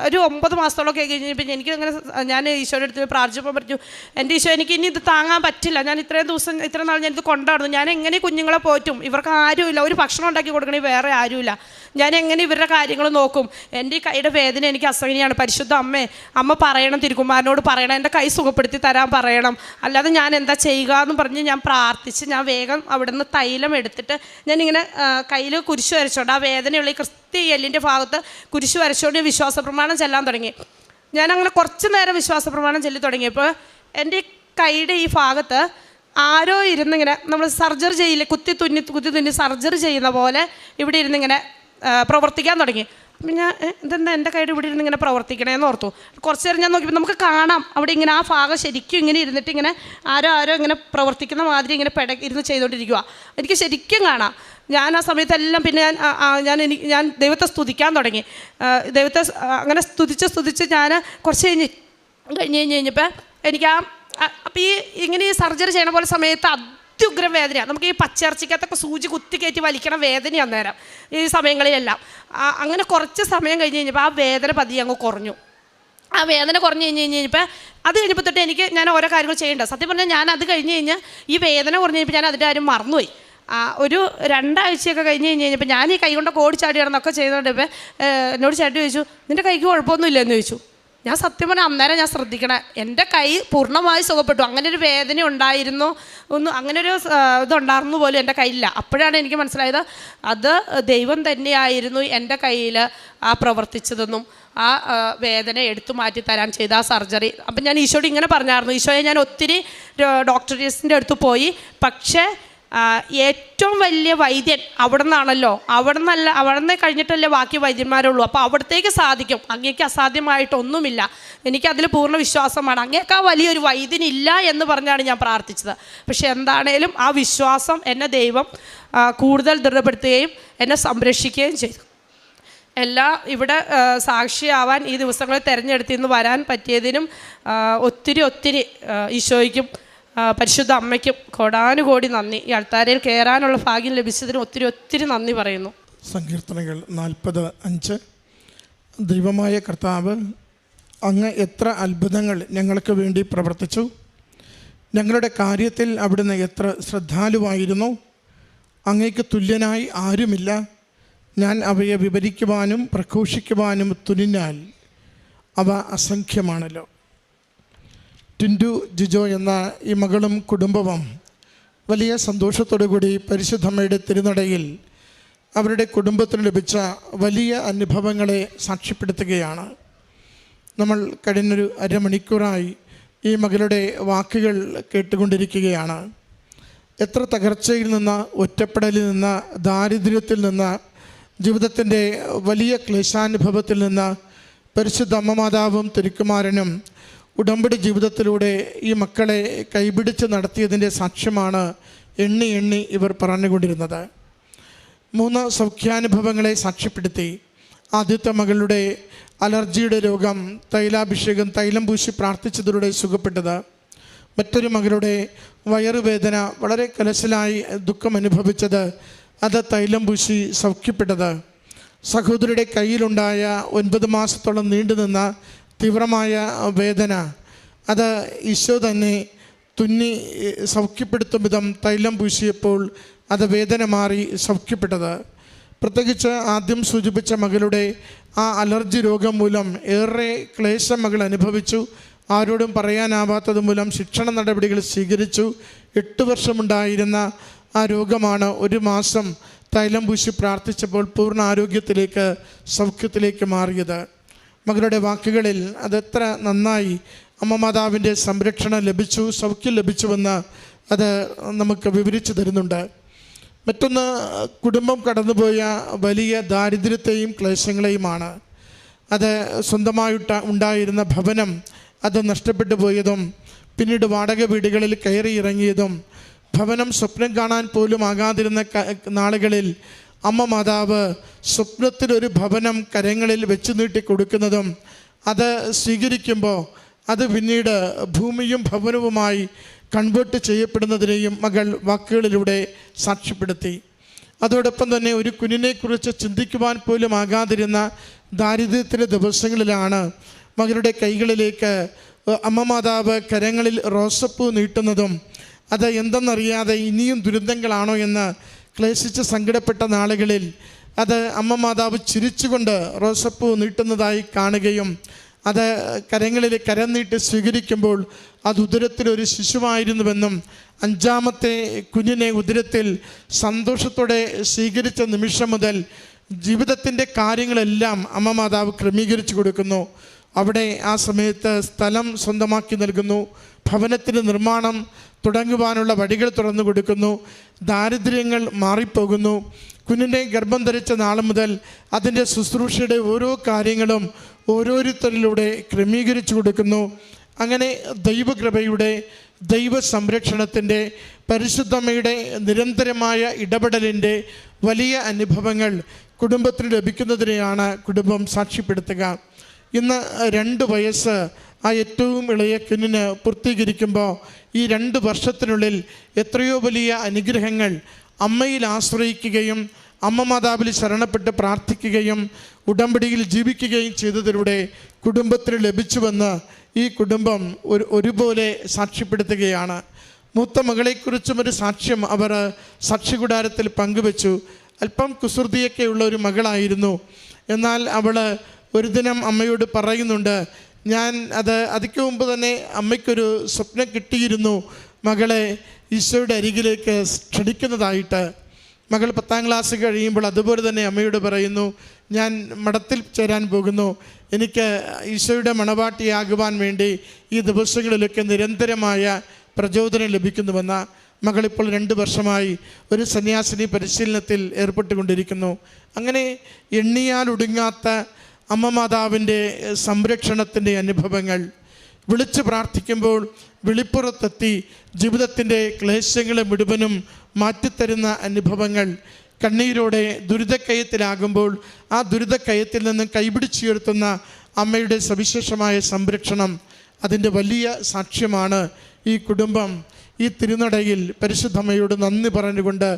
ഒരു 9 മാസത്തോളമൊക്കെ കഴിഞ്ഞപ്പോൾ എനിക്കങ്ങനെ ഞാൻ ഈശോയുടെ അടുത്ത് പ്രാർത്ഥിച്ചപ്പോൾ പറഞ്ഞു, എൻ്റെ ഈശോ എനിക്ക് ഇനി ഇത് താങ്ങാൻ പറ്റില്ല. ഞാൻ ഇത്ര നാൾ ഞാനിത് കൊണ്ടാടുന്നു. ഞാൻ എങ്ങനെ കുഞ്ഞുങ്ങളെ പോറ്റും? ഇവർക്ക് ആരുമില്ല, ഒരു ഭക്ഷണം ഉണ്ടാക്കി കൊടുക്കണേ വേറെ ആരുമില്ല. ഞാൻ എങ്ങനെ ഇവരുടെ കാര്യങ്ങൾ നോക്കും? എൻ്റെ ഈ കൈയുടെ വേദന എനിക്ക് അസഹനീയമാണ്. പരിശുദ്ധ അമ്മ പറയണം, തിരുക്കുമാരനോട് പറയണം, എൻ്റെ കൈ സുഖപ്പെടുത്തി തരാൻ പറയണം, അല്ലാതെ ഞാൻ എന്താ ചെയ്യുക എന്ന് പറഞ്ഞ് ഞാൻ പ്രാർത്ഥിച്ച് ഞാൻ വേഗം അവിടെ നിന്ന് തൈലം എടുത്തിട്ട് ഞാനിങ്ങനെ കയ്യിൽ കുരിശ് വരച്ചോണ്ട് ആ വേദനയുള്ള ഈ ക്രിസ്ത്യ എല്ലിൻ്റെ ഭാഗത്ത് കുരിശ് വരച്ചോണ്ട് വിശ്വാസ പ്രമാണം ചെല്ലാൻ തുടങ്ങി. ഞാനങ്ങനെ കുറച്ച് നേരം വിശ്വാസ പ്രമാണം ചെല്ലി തുടങ്ങിയപ്പോൾ എൻ്റെ കൈയുടെ ഈ ഭാഗത്ത് ആരോ ഇരുന്നിങ്ങനെ നമ്മൾ സർജറി ചെയ്യില്ലേ, കുത്തി തുന്നി സർജറി ചെയ്യുന്ന പോലെ ഇവിടെ ഇരുന്നിങ്ങനെ പ്രവർത്തിക്കാൻ തുടങ്ങി. അപ്പം ഞാൻ ഇതെന്താ എൻ്റെ കൈയുടെ ഇവിടെ ഇരുന്ന് ഇങ്ങനെ പ്രവർത്തിക്കണേന്ന് ഓർത്തു. കുറച്ച് നേരം ഞാൻ നോക്കിയപ്പോൾ നമുക്ക് കാണാം അവിടെ ഇങ്ങനെ ആ ഭാഗം ശരിക്കും ഇങ്ങനെ ഇരുന്നിട്ട് ഇങ്ങനെ ആരോ ഇങ്ങനെ പ്രവർത്തിക്കുന്ന മാതിരി ഇങ്ങനെ ഇരുന്ന് ചെയ്തുകൊണ്ടിരിക്കുക. എനിക്ക് ശരിക്കും കാണാം. ഞാൻ ആ സമയത്തെല്ലാം പിന്നെ ഞാൻ ദൈവത്തെ സ്തുതിക്കാൻ തുടങ്ങി. ദൈവത്തെ അങ്ങനെ സ്തുതിച്ച് ഞാൻ കുറച്ച് കഴിഞ്ഞപ്പോൾ എനിക്ക് അപ്പോൾ ഈ സർജറി ചെയ്യണ പോലെ സമയത്ത് അത്യുഗ്രം വേദനയാണ്. നമുക്ക് ഈ പച്ചിറച്ചിക്കകത്തൊക്കെ സൂചി കുത്തി കയറ്റി വലിക്കണ വേദനയാണ് നേരം ഈ സമയങ്ങളിലെല്ലാം. അങ്ങനെ കുറച്ച് സമയം കഴിഞ്ഞപ്പോൾ ആ വേദന പതിയെ അങ്ങ് കുറഞ്ഞു. ആ വേദന കുറഞ്ഞ് കഴിഞ്ഞപ്പോൾ അത് കഴിഞ്ഞപ്പോൾ തൊട്ട് ഞാൻ ഓരോ കാര്യങ്ങൾ ചെയ്യേണ്ട. സത്യം പറഞ്ഞാൽ ഞാൻ അത് കഴിഞ്ഞ് ഈ വേദന കുറഞ്ഞ് കഴിഞ്ഞപ്പോൾ ഞാൻ അതിൻ്റെ കാര്യം മറന്നുപോയി. ഒരു 2 ആഴ്ചയൊക്കെ കഴിഞ്ഞപ്പോൾ ഞാൻ ഈ കൈ കൊണ്ടൊക്കെ ഓടിച്ചാടി കിടന്നൊക്കെ ചെയ്യുന്നപ്പോൾ എന്നോട് ചേട്ടൻ ചോദിച്ചു, നിൻ്റെ കൈക്ക് കുഴപ്പമൊന്നുമില്ല എന്ന് ചോദിച്ചു. ഞാൻ സത്യം പറഞ്ഞാൽ അന്നേരം ഞാൻ ശ്രദ്ധിക്കണം, എൻ്റെ കൈ പൂർണ്ണമായി സുഖപ്പെട്ടു. അങ്ങനെ ഒരു വേദന ഉണ്ടായിരുന്നു അങ്ങനെ ഒരു ഇതുണ്ടായിരുന്നു പോലും എൻ്റെ കയ്യിലില്ല. അപ്പോഴാണ് എനിക്ക് മനസ്സിലായത് അത് ദൈവം തന്നെയായിരുന്നു എൻ്റെ കയ്യിൽ പ്രവർത്തിച്ചതെന്നും ആ വേദന എടുത്തു മാറ്റി തരാൻ ചെയ്ത ആ സർജറി. അപ്പം ഞാൻ ഈശോയോട് ഇങ്ങനെ പറഞ്ഞായിരുന്നു, ഈശോയെ ഞാൻ ഒത്തിരി ഡോക്ടേഴ്സിൻ്റെ അടുത്ത് പോയി, പക്ഷേ ഏറ്റവും വലിയ വൈദ്യൻ അവിടെ നിന്നാണല്ലോ, അവിടെ നിന്ന് കഴിഞ്ഞിട്ടല്ലേ ബാക്കി വൈദ്യന്മാരുള്ളൂ. അപ്പോൾ അവിടത്തേക്ക് സാധിക്കും, അങ്ങേക്ക് അസാധ്യമായിട്ടൊന്നുമില്ല, എനിക്കതിൽ പൂർണ്ണ വിശ്വാസമാണ്, അങ്ങേക്കാ വലിയൊരു വൈദ്യനില്ല എന്ന് പറഞ്ഞാണ് ഞാൻ പ്രാർത്ഥിച്ചത്. പക്ഷെ എന്താണേലും ആ വിശ്വാസം എന്നെ ദൈവം കൂടുതൽ ദൃഢപ്പെടുത്തുകയും എന്നെ സംരക്ഷിക്കുകയും ചെയ്തു. ഇവിടെ സാക്ഷിയാവാൻ ഈ ദിവസങ്ങളിൽ തിരഞ്ഞെടുത്തിന്ന് വരാൻ പറ്റിയതിനും ഒത്തിരി ഈശോയ്ക്കും പരിശുദ്ധ അമ്മയ്ക്കും കോടാനുകോടി നന്ദി. ഈ അൾത്താരയിൽ കയറാനുള്ള ഭാഗ്യം ലഭിച്ചതിന് ഒത്തിരി നന്ദി പറയുന്നു. സങ്കീർത്തനങ്ങൾ 40:5. ദൈവമായ കർത്താവ്, അങ്ങ് എത്ര അത്ഭുതങ്ങൾ ഞങ്ങൾക്ക് വേണ്ടി പ്രവർത്തിച്ചു. ഞങ്ങളുടെ കാര്യത്തിൽ അവിടുന്ന് എത്ര ശ്രദ്ധാലുവായിരുന്നു. അങ്ങേക്ക് തുല്യനായി ആരുമില്ല. ഞാൻ അവയെ വിവരിക്കുവാനും പ്രഘോഷിക്കുവാനും തുനിഞ്ഞാൽ അവ അസംഖ്യമാണല്ലോ. ടിൻഡു ജിജോ എന്ന ഈ മകളും കുടുംബവും വലിയ സന്തോഷത്തോടു കൂടി പരിശുദ്ധമ്മയുടെ തിരുനടയിൽ അവരുടെ കുടുംബത്തിന് ലഭിച്ച വലിയ അനുഭവങ്ങളെ സാക്ഷ്യപ്പെടുത്തുകയാണ്. നമ്മൾ കഴിഞ്ഞൊരു അരമണിക്കൂറായി ഈ മകളുടെ വാക്കുകൾ കേട്ടുകൊണ്ടിരിക്കുകയാണ്. എത്ര തകർച്ചയിൽ നിന്ന്, ഒറ്റപ്പെടലിൽ നിന്ന്, ദാരിദ്ര്യത്തിൽ നിന്ന്, ജീവിതത്തിൻ്റെ വലിയ ക്ലേശാനുഭവത്തിൽ നിന്ന് പരിശുദ്ധ അമ്മ മാതാവും തിരുക്കുമാരനും ഉടമ്പടി ജീവിതത്തിലൂടെ ഈ മക്കളെ കൈപിടിച്ച് നടത്തിയതിൻ്റെ സാക്ഷ്യമാണ് എണ്ണി എണ്ണി ഇവർ പറഞ്ഞുകൊണ്ടിരുന്നത്. 3 സൗഖ്യാനുഭവങ്ങളെ സാക്ഷ്യപ്പെടുത്തി. ആദ്യത്തെ മകളുടെ അലർജിയുടെ രോഗം തൈലാഭിഷേകം, തൈലം പൂശി പ്രാർത്ഥിച്ചതിലൂടെ സുഖപ്പെട്ടത്. മറ്റൊരു മകളുടെ വയറുവേദന വളരെ കലശലായി ദുഃഖം അനുഭവിച്ചത്, അത് തൈലം പൂശി സൗഖ്യപ്പെട്ടത്. സഹോദരിയുടെ കയ്യിലുണ്ടായ 9 മാസത്തോളം നീണ്ടുനിന്ന തീവ്രമായ വേദന, അത് ഈശോ തന്നെ തുന്നി സൗഖ്യപ്പെടുത്തും വിധം തൈലം പൂശിയപ്പോൾ അത് വേദന മാറി സൗഖ്യപ്പെട്ടത്. പ്രത്യേകിച്ച് ആദ്യം സൂചിപ്പിച്ച മകളുടെ ആ അലർജി രോഗം മൂലം ഏറെ ക്ലേശം മകൾ അനുഭവിച്ചു. ആരോടും പറയാനാവാത്തത് മൂലം ശിക്ഷണ നടപടികൾ സ്വീകരിച്ചു. 8 വർഷമുണ്ടായിരുന്ന ആ രോഗമാണ് 1 മാസം തൈലം പൂശി പ്രാർത്ഥിച്ചപ്പോൾ പൂർണ്ണ ആരോഗ്യത്തിലേക്ക്, സൗഖ്യത്തിലേക്ക് മാറിയത്. മകളുടെ വാക്കുകളിൽ അതെത്ര നന്നായി അമ്മ മാതാവിൻ്റെ സംരക്ഷണം ലഭിച്ചു, സൗഖ്യം ലഭിച്ചുവെന്ന് അത് നമുക്ക് വിവരിച്ചു തരുന്നുണ്ട്. മറ്റൊന്ന്, കുടുംബം കടന്നുപോയ വലിയ ദാരിദ്ര്യത്തെയും ക്ലേശങ്ങളെയുമാണ്. അത് സ്വന്തമായിട്ട് ഉണ്ടായിരുന്ന ഭവനം അത് നഷ്ടപ്പെട്ടു പോയതും, പിന്നീട് വാടക വീടുകളിൽ കയറി ഇറങ്ങിയതും, ഭവനം സ്വപ്നം കാണാൻ പോലും ആകാതിരുന്ന നാളുകളിൽ അമ്മ മാതാവ് സ്വപ്നത്തിലൊരു ഭവനം കരങ്ങളിൽ വെച്ച് നീട്ടി കൊടുക്കുന്നതും, അത് സ്വീകരിക്കുമ്പോൾ അത് പിന്നീട് ഭൂമിയും ഭവനവുമായി കൺവേർട്ട് ചെയ്യപ്പെടുന്നതിനെയും മകൾ വാക്കുകളിലൂടെ സാക്ഷ്യപ്പെടുത്തി. അതോടൊപ്പം തന്നെ ഒരു കുഞ്ഞിനെക്കുറിച്ച് ചിന്തിക്കുവാൻ പോലും ആകാതിരുന്ന ദാരിദ്ര്യത്തിൻ്റെ ദിവസങ്ങളിലാണ് മകളുടെ കൈകളിലേക്ക് അമ്മ മാതാവ് കരങ്ങളിൽ റോസപ്പൂ നീട്ടുന്നതും, അത് എന്തെന്നറിയാതെ ഇനിയും ദുരന്തങ്ങളാണോ എന്ന് ക്ലേശിച്ച് സങ്കടപ്പെട്ട നാളുകളിൽ അത് അമ്മ മാതാവ് ചിരിച്ചുകൊണ്ട് റോസപ്പൂ നീട്ടുന്നതായി കാണുകയും, അത് കരങ്ങളിൽ കരം നീട്ടി സ്വീകരിക്കുമ്പോൾ അത് ഉദരത്തിലൊരു ശിശുവായിരുന്നുവെന്നും 5ാമത്തെ കുഞ്ഞിനെ ഉദരത്തിൽ സന്തോഷത്തോടെ സ്വീകരിച്ച നിമിഷം മുതൽ ജീവിതത്തിൻ്റെ കാര്യങ്ങളെല്ലാം അമ്മ മാതാവ് ക്രമീകരിച്ചു കൊടുക്കുന്നു. അവിടെ ആ സമയത്ത് സ്ഥലം സ്വന്തമാക്കി നൽകുന്നു, ഭവനത്തിൻ്റെ നിർമ്മാണം തുടങ്ങുവാനുള്ള വഴികൾ തുറന്നു കൊടുക്കുന്നു, ദാരിദ്ര്യങ്ങൾ മാറിപ്പോകുന്നു. കുഞ്ഞിനെ ഗർഭം ധരിച്ച നാൾ മുതൽ അതിൻ്റെ ശുശ്രൂഷയുടെ ഓരോ കാര്യങ്ങളും ഓരോരുത്തരിലൂടെ ക്രമീകരിച്ചു കൊടുക്കുന്നു. അങ്ങനെ ദൈവകൃപയുടെ, ദൈവ സംരക്ഷണത്തിൻ്റെ, പരിശുദ്ധമ്മയുടെ നിരന്തരമായ ഇടപെടലിൻ്റെ വലിയ അനുഭവങ്ങൾ കുടുംബത്തിന് ലഭിക്കുന്നതിനെയാണ് കുടുംബം സാക്ഷ്യപ്പെടുത്തുക. ഇന്ന് 2 വയസ്സ് ആ ഏറ്റവും ഇളയ കുഞ്ഞിന് പൂർത്തീകരിക്കുമ്പോൾ ഈ 2 വർഷത്തിനുള്ളിൽ എത്രയോ വലിയ അനുഗ്രഹങ്ങൾ അമ്മയിൽ ആശ്രയിക്കുകയും അമ്മ മാതാവിൽ ശരണപ്പെട്ട് പ്രാർത്ഥിക്കുകയും ഉടമ്പടിയിൽ ജീവിക്കുകയും ചെയ്തതിലൂടെ കുടുംബത്തിന് ലഭിച്ചുവെന്ന് ഈ കുടുംബം ഒരുപോലെ സാക്ഷ്യപ്പെടുത്തുകയാണ്. മൂത്ത മകളെക്കുറിച്ചും ഒരു സാക്ഷ്യം അവർ സാക്ഷികൂടാരത്തിൽ പങ്കുവച്ചു. അല്പം കുസൃതിയൊക്കെയുള്ള ഒരു മകളായിരുന്നു. എന്നാൽ അവൾ ഒരു ദിനം അമ്മയോട് പറയുന്നുണ്ട്, ഞാൻ അതിക്ക് മുമ്പ് തന്നെ അമ്മയ്ക്കൊരു സ്വപ്നം കിട്ടിയിരുന്നു, മകളെ ഈശോയുടെ അരികിലേക്ക് ക്ഷണിക്കുന്നതായിട്ട്. മകൾ 10ാം ക്ലാസ് കഴിയുമ്പോൾ അതുപോലെ തന്നെ അമ്മയോട് പറയുന്നു, ഞാൻ മഠത്തിൽ ചേരാൻ പോകുന്നു, എനിക്ക് ഈശോയുടെ മണവാട്ടിയാകുവാൻ വേണ്ടി ഈ ദിവസങ്ങളിലൊക്കെ നിരന്തരമായ പ്രചോദനം ലഭിക്കുന്നുവെന്ന. മകളിപ്പോൾ 2 വർഷമായി ഒരു സന്യാസിനി പരിശീലനത്തിൽ ഏർപ്പെട്ടുകൊണ്ടിരിക്കുന്നു. അങ്ങനെ എണ്ണിയാലൊടുങ്ങാത്ത അമ്മ മാതാവിൻ്റെ സംരക്ഷണത്തിൻ്റെ അനുഭവങ്ങൾ, വിളിച്ച് പ്രാർത്ഥിക്കുമ്പോൾ വെളിപ്പുറത്തെത്തി ജീവിതത്തിൻ്റെ ക്ലേശങ്ങളെ മുഴുവനും മാറ്റിത്തരുന്ന അനുഭവങ്ങൾ, കണ്ണീരോടെ ദുരിതക്കയത്തിലാകുമ്പോൾ ആ ദുരിതക്കയത്തിൽ നിന്നും കൈപിടിച്ചുയർത്തുന്ന അമ്മയുടെ സവിശേഷമായ സംരക്ഷണം, അതിൻ്റെ വലിയ സാക്ഷ്യമാണ് ഈ കുടുംബം ഈ തിരുനടയിൽ പരിശുദ്ധമ്മയോട് നന്ദി പറഞ്ഞുകൊണ്ട്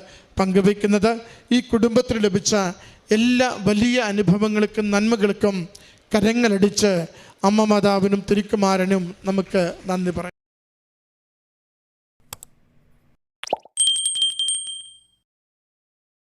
പങ്കുവയ്ക്കുന്നത്. ഈ കുടുംബത്തിന് ലഭിച്ച എല്ലാ വലിയ അനുഭവങ്ങൾക്കും നന്മകൾക്കും കരങ്ങളടിച്ച് അമ്മ മാതാവിനും തിരുക്കുമാരനും നമുക്ക് നന്ദി പറയാം.